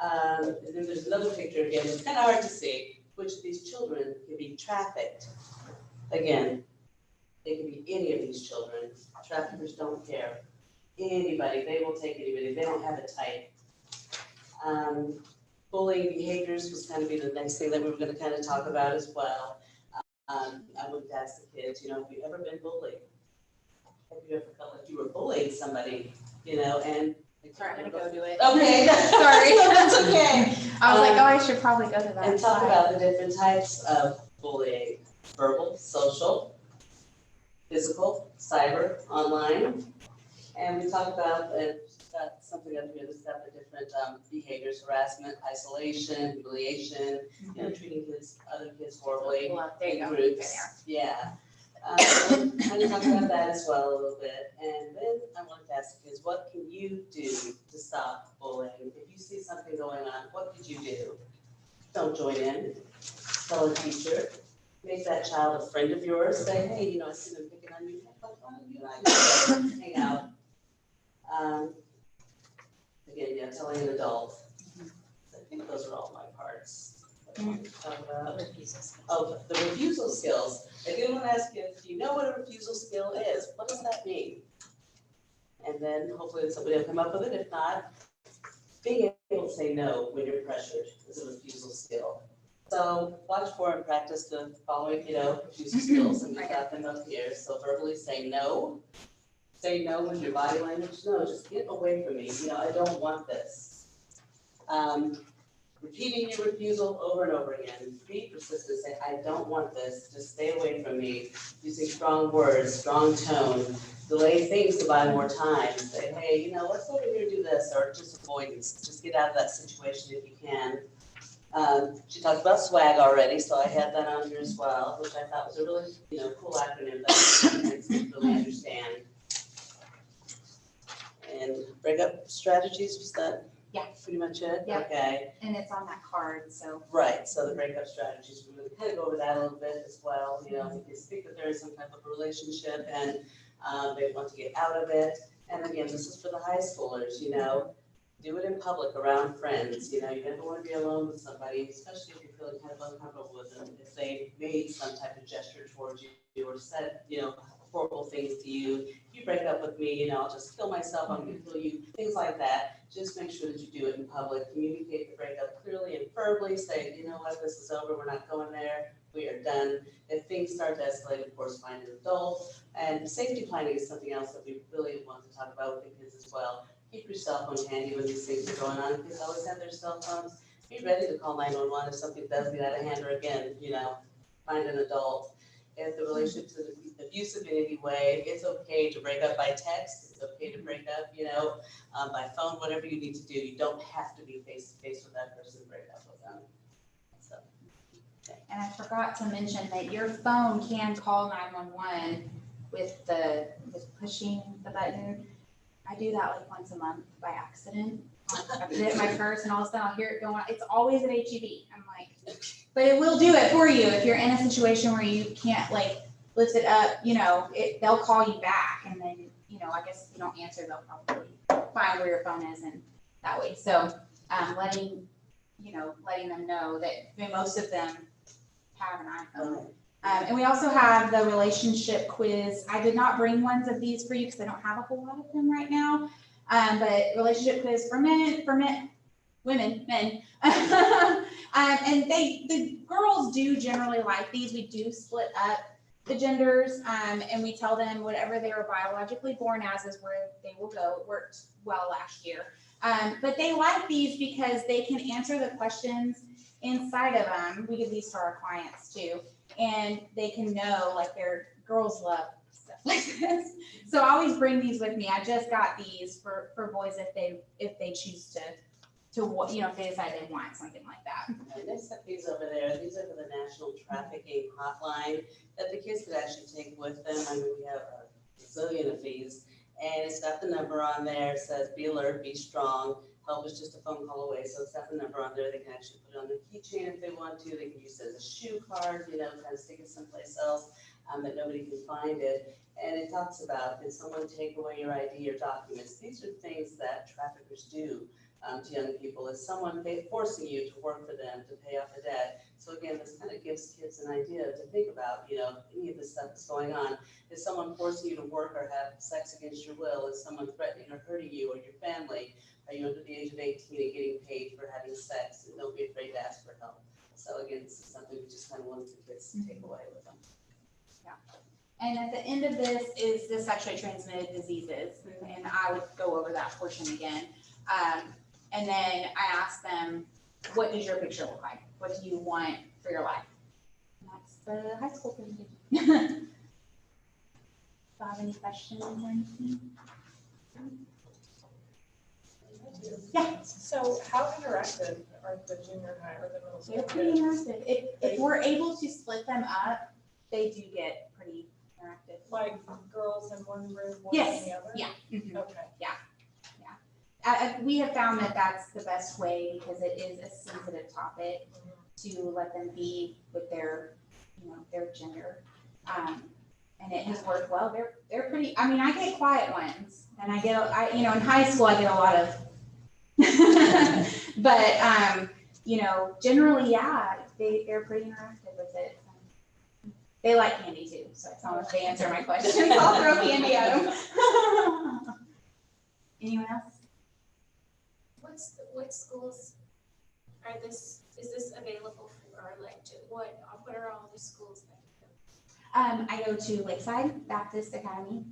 And then there's another picture again, it's kind of hard to see which of these children can be trafficked. Again, they can be any of these children. Traffickers don't care. Anybody, they will take anybody. They don't have a type. Bullying behaviors was kind of be the next thing that we were going to kind of talk about as well. I would ask the kids, have you ever been bullied? Have you ever felt like you were bullying somebody, and Sorry, I'm gonna go do it. Okay, Sorry. That's okay. I was like, oh, I should probably go to that. And talk about the different types of bullying: verbal, social, physical, cyber, online. And we talk about something up here, this stuff, the different behaviors: harassment, isolation, humiliation, treating other kids horribly in groups. Yeah. Kind of talk about that as well a little bit. And then I wanted to ask the kids, what can you do to stop bullying? If you see something going on, what could you do? Don't join in. Tell a teacher. Make that child a friend of yours. Say, hey, I see them picking on you. You and I hang out. Again, telling an adult. I think those are all my parts. Talk about. Oh, the refusal skills. I do want to ask you, do you know what a refusal skill is? What does that mean? And then hopefully somebody will come up with it. If not, being able to say no when you're pressured is a refusal skill. So watch for and practice the following, refusal skills, and we've got them up here. So verbally say no. Say no with your body language. No, just get away from me. I don't want this. repeating your refusal over and over again. Be persistent, say, I don't want this, just stay away from me, using strong words, strong tone, delay things to buy more time, say, hey, you know, let's over here do this, or just avoidance, just get out of that situation if you can. She talked about swag already, so I had that on here as well, which I thought was a really, you know, cool acronym that kids really understand. And breakup strategies, was that Yeah. pretty much it? Yeah. Okay. And it's on that card, so. Right, so the breakup strategies, we're gonna kind of go over that a little bit as well, you know, if they speak that they're in some type of a relationship and they want to get out of it. And again, this is for the high schoolers, you know, do it in public around friends, you know, you never wanna be alone with somebody, especially if you're feeling kind of uncomfortable with them, if they made some type of gesture towards you or said, you know, horrible things to you. If you break up with me, you know, I'll just kill myself, I'm gonna kill you, things like that. Just make sure that you do it in public, communicate the breakup clearly and firmly, say, you know what, this is over, we're not going there, we are done. If things start to escalate, of course, find an adult. And safety planning is something else that we really want to talk about with the kids as well. Keep your cell phone handy when these things are going on, kids always have their cell phones. Be ready to call 911 if something does get out of hand, or again, you know, find an adult. If the relationship is abusive in any way, it's okay to break up by text, it's okay to break up, you know, by phone, whatever you need to do. You don't have to be face to face with that person to break up with them. So, okay. And I forgot to mention that your phone can call 911 with pushing the button. I do that like once a month by accident. I put it in my purse and all of a sudden I'll hear it going, it's always at HEB. I'm like, but it will do it for you if you're in a situation where you can't like lift it up, you know, they'll call you back, and then, you know, I guess if you don't answer, they'll probably find where your phone is and that way. So letting them know that, I mean, most of them have an iPhone. And we also have the relationship quiz. I did not bring ones of these for you because I don't have a whole lot of them right now. But relationship quiz for women. And the girls do generally like these. We do split up the genders, and we tell them whatever they were biologically born as is where they will go. It worked well last year. But they like these because they can answer the questions inside of them. We give these to our clients too. And they can know, like, their girls love stuff like this. So I always bring these with me. I just got these for boys if they choose to you know, if they decide they want something like that. And they set these over there. These are for the National Trafficking Hotline that the kids could actually take with them. I mean, we have a zillion of these, and it's got the number on there. It says, be alert, be strong. Help is just a phone call away. So it's got the number on there. They can actually put it on the keychain if they want to. They can use it as a shoe card, you know, kind of stick it someplace else that nobody can find it. And it talks about, can someone take away your ID or documents? These are things that traffickers do to young people. Is someone forcing you to work for them to pay off the debt? So again, this kind of gives kids an idea to think about, you know, any of this stuff that's going on. Is someone forcing you to work or have sex against your will? Is someone threatening or hurting you or your family? Are you under the age of 18 and getting paid for having sex? And don't be afraid to ask for help. So again, this is something we just kind of want the kids to take away with them. Yeah. And at the end of this is the sexually transmitted diseases, and I would go over that portion again. And then I asked them, what does your picture look like? What do you want for your life? And that's the high school presentation. Do you have any questions or anything? Yeah. So how interactive are the junior high or the middle school? They're pretty interactive. If we're able to split them up, they do get pretty interactive. Like girls in one room, one Yes. in the other? Yeah. Mhm. Okay. We have found that that's the best way because it is a sensitive topic to let them be with their, you know, their gender. And it has worked well. They're pretty, I mean, I get quiet ones and you know, in high school I get a lot of, but, you know, generally, yeah, they're pretty interactive with it. They like candy too, so it's almost they answer my questions. I'll throw candy at them. Anyone else? What schools is this available for, like, what are all the schools that? I go to Lakeside Baptist Academy.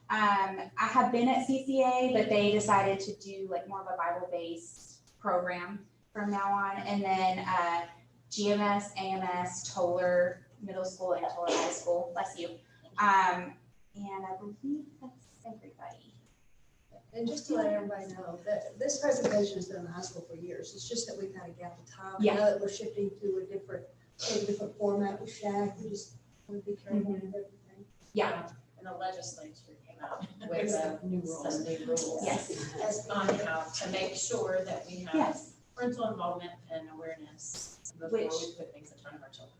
I have been at CCA, but they decided to do like more of a Bible-based program. from now on. And then GMS, AMS, Toller Middle School, and Toller High School. Bless you. And I believe that's everybody. And just to let everybody know, that this presentation has been in the high school for years. It's just that we've had a gap of time. Yeah. Now that we're shifting to a different format with SHAG, we just want to be careful with everything. Yeah. And the legislature came out with some new rules. Yes. As on how to make sure that we have Yes. parental involvement and awareness before we put things in front of our children.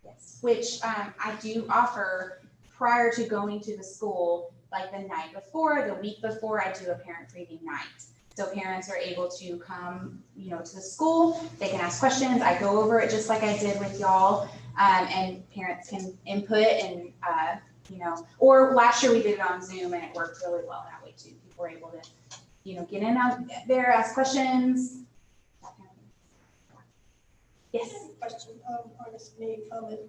Yes. Which I do offer prior to going to the school, like the night before, the week before, I do a parent preview night. So parents are able to come, to the school, they can ask questions, I go over it just like I did with y'all, and parents can input and, or last year we did it on Zoom and it worked really well that way too. People were able to, get in out there, ask questions. That kind of thing. Yes. Question, artist made a comment,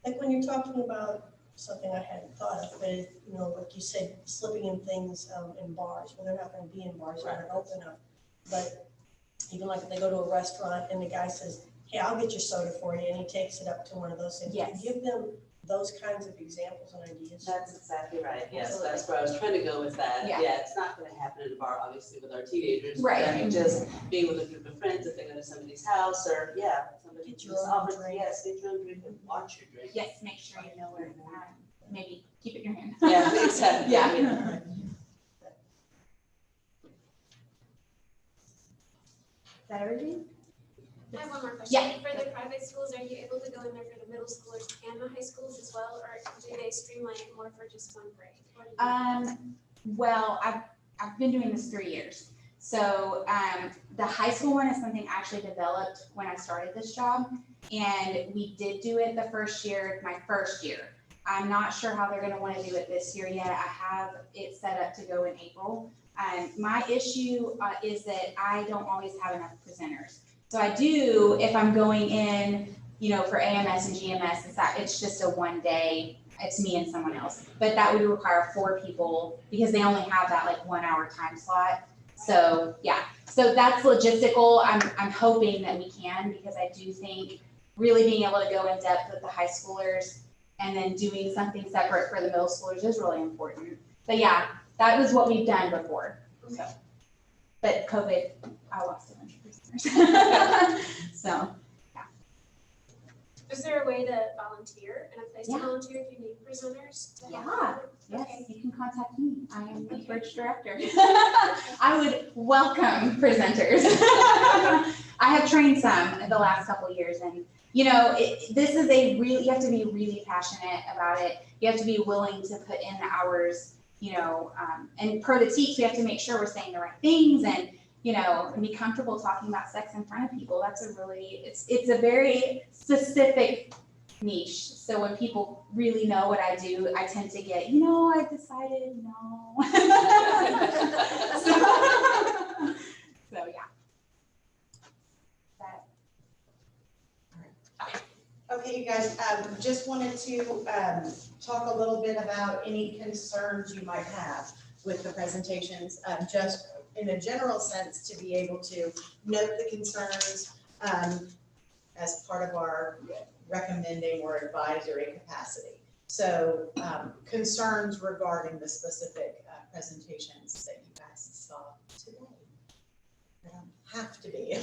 like when you're talking about something I hadn't thought of, but like you said, slipping in things in bars, when they're not gonna be in bars, they're not open up. But even like if they go to a restaurant and the guy says, hey, I'll get your soda for you, and he takes it up to one of those things. Yes. Give them those kinds of examples and ideas. That's exactly right, yes, Absolutely. that's where I was trying to go with that. Yeah. It's not gonna happen in a bar, obviously, with our teenagers. Right. But I mean, just being with a group of friends, if they go to somebody's house, or, somebody Get your just own offers, drink. yes, get your own drink and watch your drink. Yes, make sure you know where it's at. Maybe keep it in your hand. Yeah, exactly. Yeah. Is that everything? I have one more question. Yeah. For the private schools, are you able to go in there for the middle schoolers and the high schools as well, or do they streamline it more for just one grade? What do you think? Well, I've been doing this 3 years. So the high school one is something I actually developed when I started this job. And we did do it the first year, my first year. I'm not sure how they're gonna wanna do it this year yet. I have it set up to go in April. My issue is that I don't always have enough presenters. So I do, if I'm going in, for AMS and GMS, it's just a one day, it's me and someone else. But that would require 4 people because they only have that like 1 hour time slot. So so that's logistical. I'm hoping that we can, because I do think really being able to go in depth with the high schoolers and then doing something separate for the middle schoolers is really important. But that was what we've done before. So, but COVID, I lost a bunch of prisoners. So. Is there a way to volunteer and a place to Yeah. volunteer if you need presenters? to help Yeah. out? Yes, Okay. you can contact me. I am the bridge director. I would welcome presenters. I have trained some in the last couple of years, and this is you have to be really passionate about it. You have to be willing to put in the hours, and per the teach, we have to make sure we're saying the right things and be comfortable talking about sex in front of people. That's it's a very specific niche. So when people really know what I do, I tend to get, I decided no. so yeah. Okay, you guys, just wanted to talk a little bit about any concerns you might have with the presentations, just in a general sense, to be able to note the concerns as part of our recommending or advisory capacity. So concerns regarding the specific presentations that you guys saw today. They don't have to be.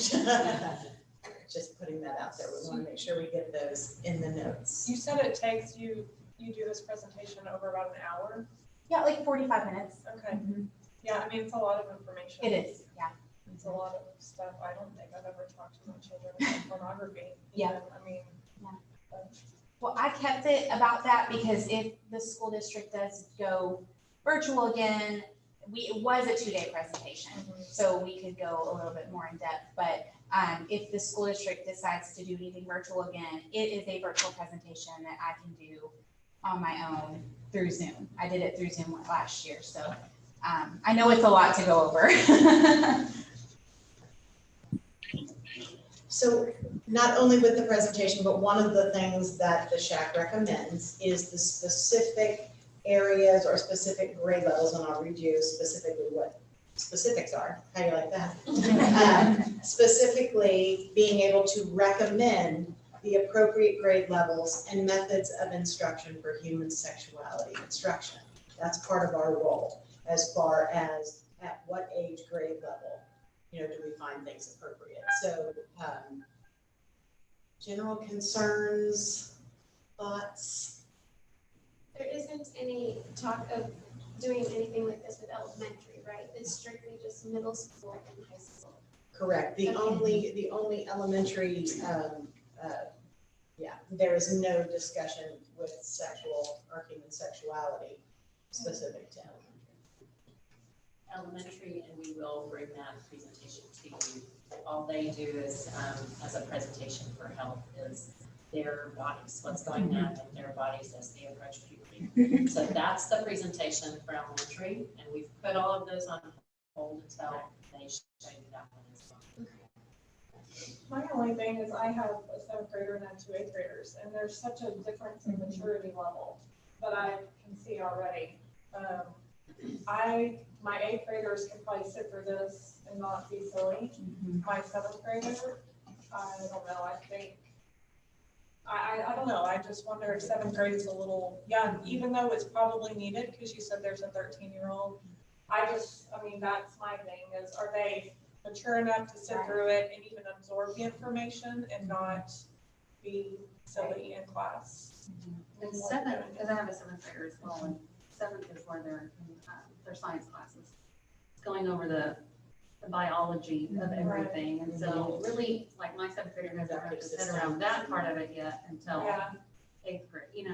Just putting that out there. We want to make sure we get those in the notes. You said it takes you do this presentation over about an hour? Yeah, like 45 minutes. Okay. Yeah, I mean, it's a lot of information. It is, yeah. It's a lot of stuff. I don't think I've ever talked to my children about pornography. Yeah. even. I mean. Yeah. but- Well, I kept it about that because if the school district does go virtual again, it was a 2-day presentation. So we could go a little bit more in depth, but if the school district decides to do anything virtual again, it is a virtual presentation that I can do on my own through Zoom. I did it through Zoom last year, so I know it's a lot to go over. So not only with the presentation, but one of the things that the SHAC recommends is the specific areas or specific grade levels, and I'll read you specifically what specifics are. How do you like that? Specifically, being able to recommend the appropriate grade levels and methods of instruction for human sexuality instruction. That's part of our role as far as at what age grade level, do we find things appropriate? So, general concerns, thoughts? There isn't any talk of doing anything like this with elementary, right? It's strictly just middle school and high school. Correct. The only elementary, there is no discussion with sexual or human sexuality specific to Elementary, and we will bring that presentation to you. All they do is, as a presentation for health, is their bodies, what's going on in their bodies as they approach puberty. So that's the presentation for elementary, and we've put all of those on hold until they show you that one as well. My only thing is I have a 7th grader and I have 2 8th graders, and there's such a difference in maturity level that I can see already. My 8th graders can probably sit through this and not be silly. My 7th grader, I don't know, I think, I don't know, I just wonder if 7th grade is a little young, even though it's probably needed, because you said there's a 13-year-old. That's my thing, is are they mature enough to sit through it and even absorb the information and not be silly in class? And 7th, because I have a 7th grader as well, and 7th is where their science classes, going over the biology of everything. And so really, like my 7th grader hasn't wrapped his head around that part of it yet until 8th grade,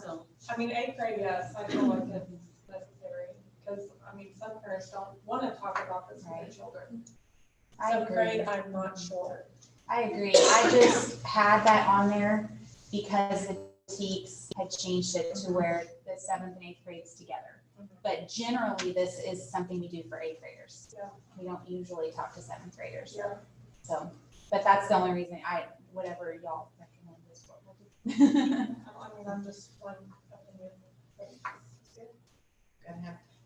so. 8th grade, yes, I feel like it's necessary, because, some parents don't want to talk about this with their children. I 7th agree. grade, I'm not sure. I agree. I just had that on there because the TEEPS had changed it to where the 7th and 8th grades together. But generally, this is something we do for 8th graders. Yeah. We don't usually talk to 7th graders. Yeah. So, but that's the only reason whatever y'all recommend is what we'll do. I'm just one opinion.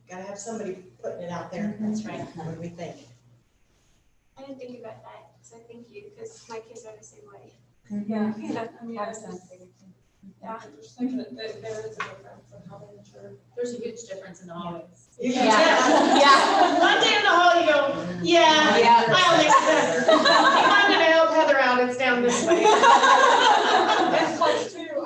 Gotta have somebody putting it out there. That's right. What do we think? I didn't think about that, so thank you, because my kids are the same way. Yeah. I have a 7th grader too. Yeah, I just think that there is a difference in how they mature. There's a huge difference in all. Yeah. One day in the hall, you go, I'll accept. I'm gonna help Heather out. It's down this way. That's close too.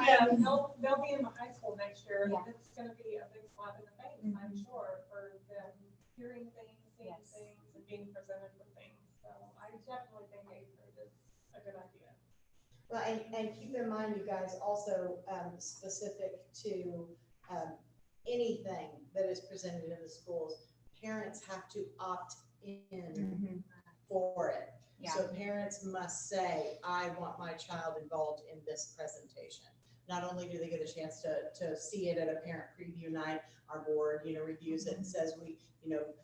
They'll be in high school next year, and it's gonna be a big slap in the face, I'm sure, for them hearing things, seeing things, and being presented with things. So I definitely think 8th grade is a good idea. Well, and keep in mind, you guys, also specific to anything that is presented in the schools, parents have to opt in for it. Yeah. So parents must say, I want my child involved in this presentation. Not only do they get a chance to see it at a parent preview night, our board, reviews it and says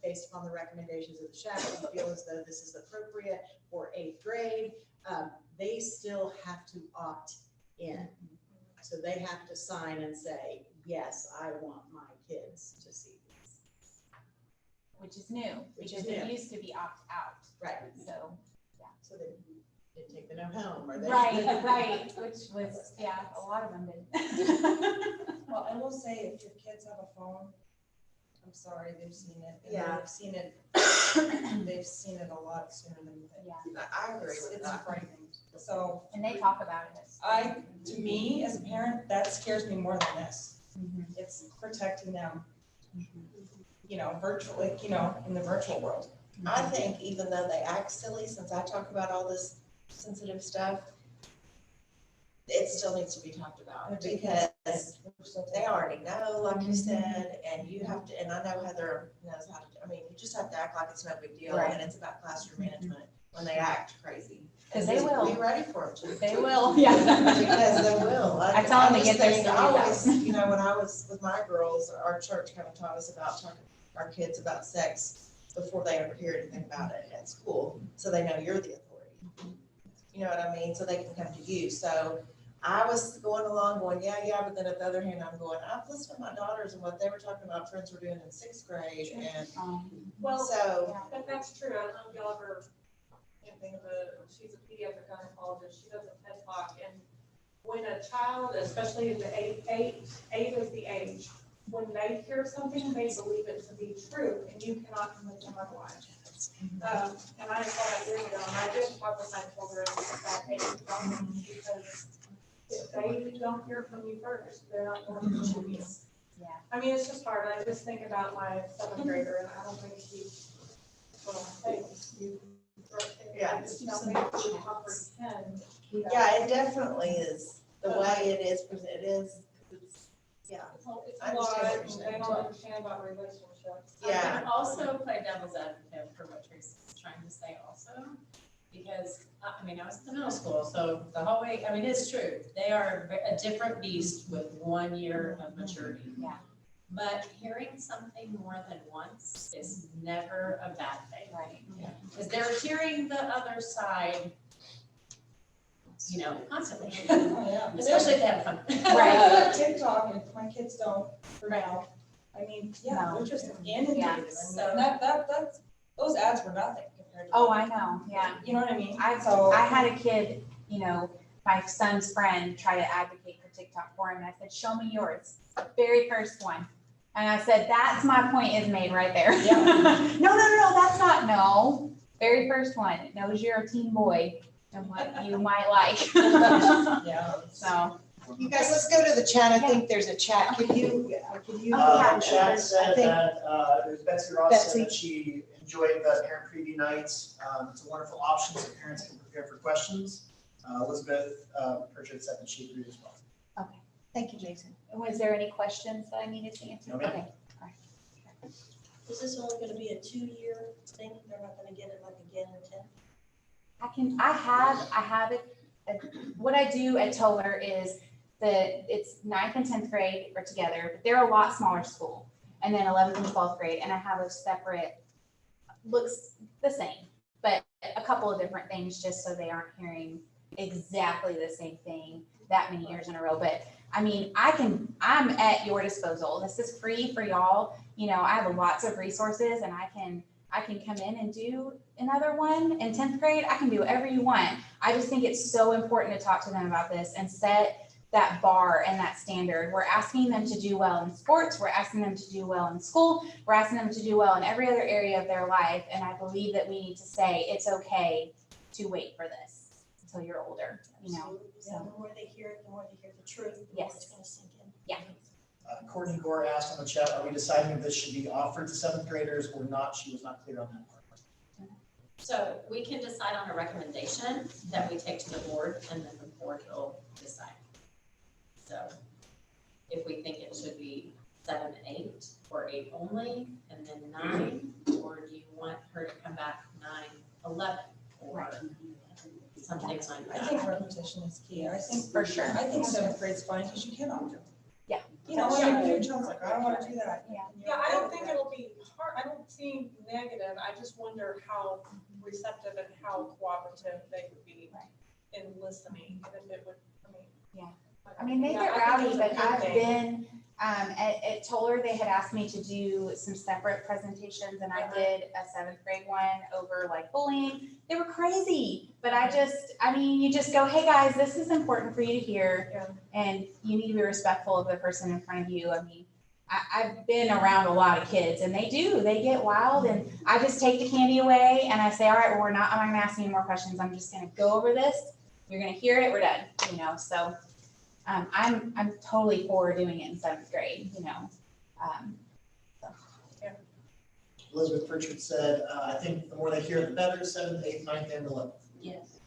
based upon the recommendations of the SHAC, we feel as though this is appropriate for 8th grade. They still have to opt in. So they have to sign and say, yes, I want my kids to see these. Which is new, because it used to be opt out. Right. So, So they didn't take the note home, or they. right, which was, a lot of them did. Well, I will say, if your kids have a phone, I'm sorry, they've seen it. And Yeah. They've seen it, they've seen it a lot sooner than you think. I agree with It's that. frightening. So And they talk about it. to me, as a parent, that scares me more than this. It's protecting them, virtually, in the virtual world. I think even though they act silly, since I talk about all this sensitive stuff, it still needs to be talked about, because they already know, like you said, and you have to, and I know Heather knows how to, you just have to act like it's no big deal, Right. and it's about classroom management when they act crazy. 'Cause they will. Be ready for them to. They will, yeah. Because they will. I tell them to just get their think, I stories always, out. when I was with my girls, our church kind of taught us about talking to our kids about sex before they ever hear anything about it at school, so they know you're the authority. You know what I mean? So they can come to you. So I was going along going, yeah, but then at the other hand, I'm going, I've listened to my daughters and what they were talking about friends were doing in sixth grade and Well, so, but that's true. I don't know if y'all ever can think of she's a pediatric gynecologist. She does a TED Talk, and when a child, especially in the eight is the age, when they hear something, they believe it to be true, and you cannot convince them otherwise. And I saw that years ago, and I did talk with my children at that age, because if they don't hear from you first, they're not going to believe you. Yeah. I mean, it's just hard. I just think about my seventh grader, and I don't think he, well, hey, you. Yeah. It's, you know, maybe we comprehend. yeah, it definitely is the way it is, it's, yeah. It's I a lot, understand what you're and saying. they don't understand about relationships. I Yeah. can also play devil's advocate for what Tracy's trying to say also, because, I mean, I was in the middle school, so the hallway, I mean, it's true. They are a different beast with 1 year of maturity. Yeah. But hearing something more than once is never a bad thing. Right. Because they're hearing the other side, you know, constantly, Yeah. especially if they have fun. Right. TikTok, and my kids don't for now. I mean, yeah, No. they're just inundated. Yeah. And that's, those ads were nothing compared to. Oh, I know, yeah. You know what I mean? I So- had a kid, you know, my son's friend try to advocate for TikTok for him, and I said, show me yours, very first one. And I said, that's my point is made right there. Yeah. No, that's not, no, very first one, it knows you're a teen boy and what you might like. Yeah. So, You guys, let's go to the chat. I think there's a chat. Can you? Yeah. Chad I said think- that, it was Betsy Ross Betsy. said that she enjoyed the parent preview nights. It's a wonderful option so parents can prepare for questions. Elizabeth Pritchard said that she agreed as well. okay. Thank you, Jason. Was there any questions that I needed to answer? No, ma'am. Okay. Is this only gonna be a 2-year thing? They're not gonna get it like again in 10? I have it, what I do at Toller is it's 9th and 10th grade are together, but they're a lot smaller school. And then 11th and 12th grade, and I have a separate, looks the same, but a couple of different things just so they aren't hearing exactly the same thing that many years in a row. But I mean, I'm at your disposal. This is free for y'all. You know, I have lots of resources and I can come in and do another one in 10th grade. I can do whatever you want. I just think it's so important to talk to them about this and set that bar and that standard. We're asking them to do well in sports. We're asking them to do well in school. We're asking them to do well in every other area of their life. And I believe that we need to say it's okay to wait for this until you're older, you know? Absolutely. Yeah, the more they hear it, the more they hear the truth, the more Yes. it's gonna sink in. Yeah. Courtney Gore asked on the chat, are we deciding if this should be offered to 7th graders or not? She was not clear on that part. So we can decide on a recommendation that we take to the board and then the board will decide. So if we think it should be 7, 8 or 8 only and then 9, or do you want her to come back 9, 11 or something like I that? think repetition is key. I think For sure. I think 7th grade's fine because you can opt in. Yeah. You know, when your child's like, I don't wanna do that. Yeah. Yeah, I don't think it'll be hard. I don't see negative. I just wonder how receptive and how cooperative they would be in listening, and if it would, I mean, they get Yeah, I rowdy, think it's a but good I've thing. been, at Toller, they had asked me to do some separate presentations and I did a 7th grade one over like bullying. They were crazy, but you just go, hey guys, this is important for you to hear. And you need to be respectful of the person in front of you. I mean, I've been around a lot of kids and they get wild and I just take the candy away and I say, all right, well, I'm not gonna ask you any more questions. I'm just gonna go over this. You're gonna hear it, we're done, you know, so. I'm totally for doing it in 7th grade, you know. Elizabeth Pritchard said, I think the more they hear, the better, 7th, 8th, 9th, and 11th. Yes.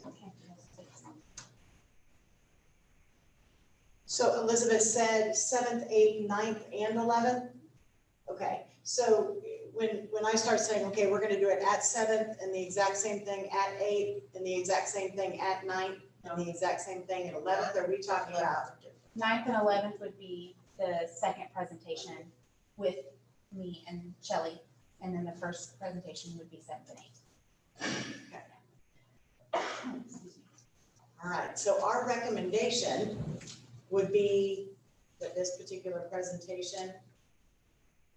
So Elizabeth said 7th, 8th, 9th, and 11th? Okay, so when I start saying, okay, we're gonna do it at 7th and the exact same thing at 8th and the exact same thing at 9th and the exact same thing at 11th, are we talking about? 9th and 11th would be the second presentation with me and Shelley. And then the first presentation would be 7th and 8th. All right, so our recommendation would be that this particular presentation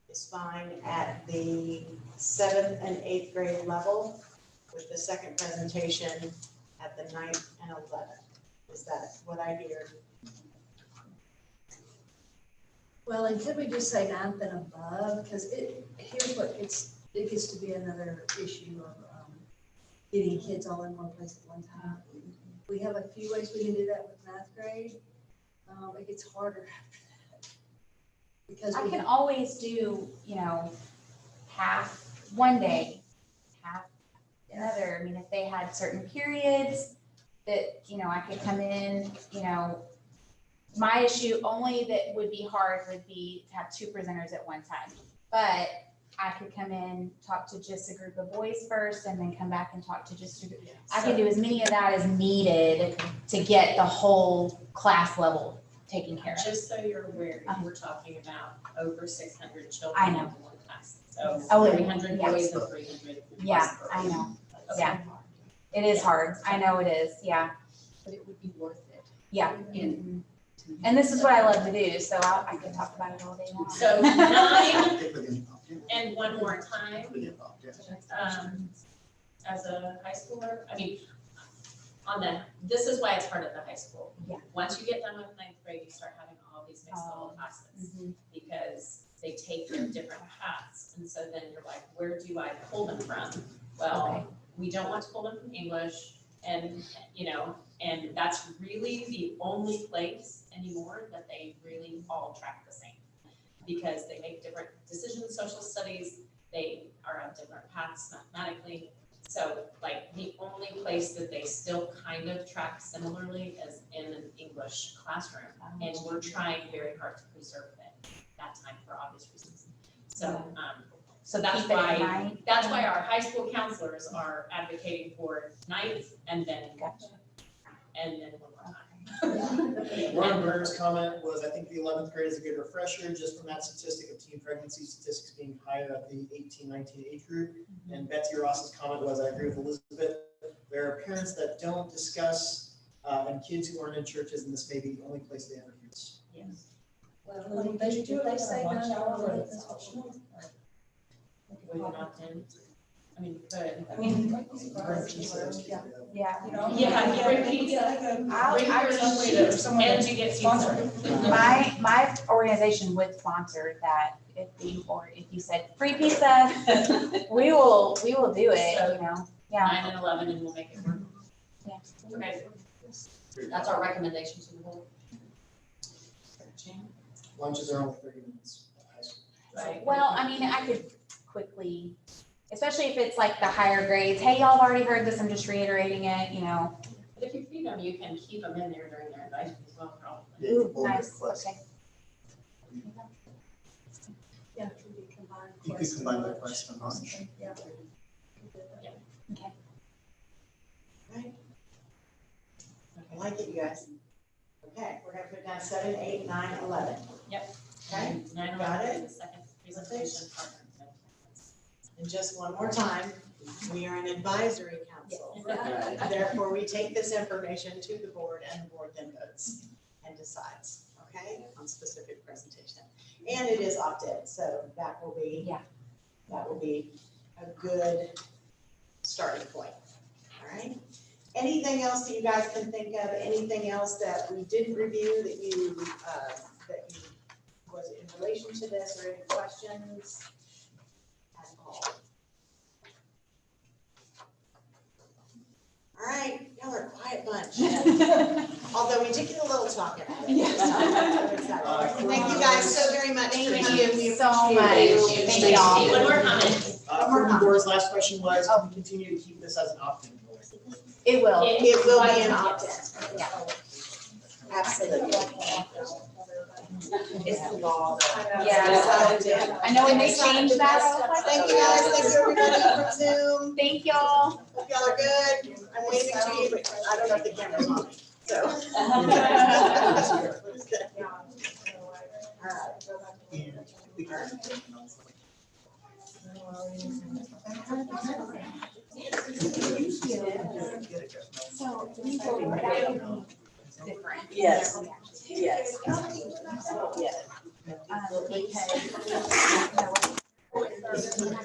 is fine at the 7th and 8th grade level, with the second presentation at the 9th and 11th. Is that what I hear? Well, and could we just say 9th and above, because here's what it gets to be another issue of getting kids all in one place at one time. We have a few ways we can do that with 9th grade. It gets harder after that. Because I we can always do, half one day, half another. I mean, if they had certain periods that, I could come in, my issue only that would be hard would be to have two presenters at one time. But I could come in, talk to just a group of boys first, and then come back and talk to just a group. I can do as many of that as needed to get the whole class level taken care of. Just so you're aware, we're talking about over 600 I children know. in one class. So Oh, 300 yeah. boys and 300 Yeah, girls. I know. Okay. Yeah. It is hard. I know it is. Yeah. But it would be worth it. Yeah. And this is what I love to do, so I can talk about it all day long. So 9 and one more time, as a high schooler, I mean, this is why it's hard at the high school. Yeah. Once you get done with 9th grade, you start having all these mixed level classes because they take their different paths. And so then you're like, where do I pull them from? Well, we don't want to pull them from English and, and that's really the only place anymore that they really all track the same. Because they make different decisions, social studies, they are on different paths mathematically. So like the only place that they still kind of track similarly is in an English classroom. And we're trying very hard to preserve that time for obvious reasons. So that's keep it in why, mind. our high school counselors are advocating for 9th and then, and then one more time. Ron Burner's comment was, I think the 11th grade is a good refresher, just from that statistic of teen pregnancy statistics being higher at the 18-19 age group. And Betsy Ross's comment was, I agree with Elizabeth, there are parents that don't discuss, and kids who aren't in churches, and this may be the only place they ever hear this. Yes. Well, they do it like a lunch hour or that's optional. Will you opt in? I mean, good. I mean, Yeah. you know. Yeah, you bring pizza. Bring your lunch and you get pizza. My organization would sponsor that if you said free pizza, we will do it, Yeah. 9 and 11 and we'll make it work. Yeah. Okay. That's our recommendation to the board. Lunches are only 30 minutes at high school. Right. Well, I mean, I could quickly, especially if it's like the higher grades, hey, y'all have already heard this, I'm just reiterating it, But if you feed them, you can keep them in there during their advice as well, probably. Yeah, Ooh, we'll get nice, requests. okay. Yeah, it can be combined. You could combine the requests from lunch. Yeah. Right? I like it, you guys. Okay, we're gonna put down 7, 8, 9, 11. Yep. Okay, 9, Got 11, it? the second presentation partner. and just one more time, we are an advisory council. Therefore, we take this information to the board and the board then votes and decides, okay, on specific presentation. And it is opt-in, so that will be a good starting point, all right? Anything else that you guys can think of, anything else that we didn't review that you was in relation to this, or any questions at all? All right, y'all are a quiet bunch. Although we did get a little talking. Yes. Thank you guys so very much for Thank coming. you We so appreciate much. you. Thank y'all. One more comment. From Dora's last question was, can we continue to keep this as an opt-in? It will. It will be an opt-in. Yeah. Absolutely. It's the law. Yeah. I know when they changed that, I was like, Thank you guys, thank you everybody for Zoom. Thank y'all. Hope y'all are good. I'm waving to you, but I don't know if the camera's on me, so. All right. So we will, that would be different. Yes. Yes. Yeah. Because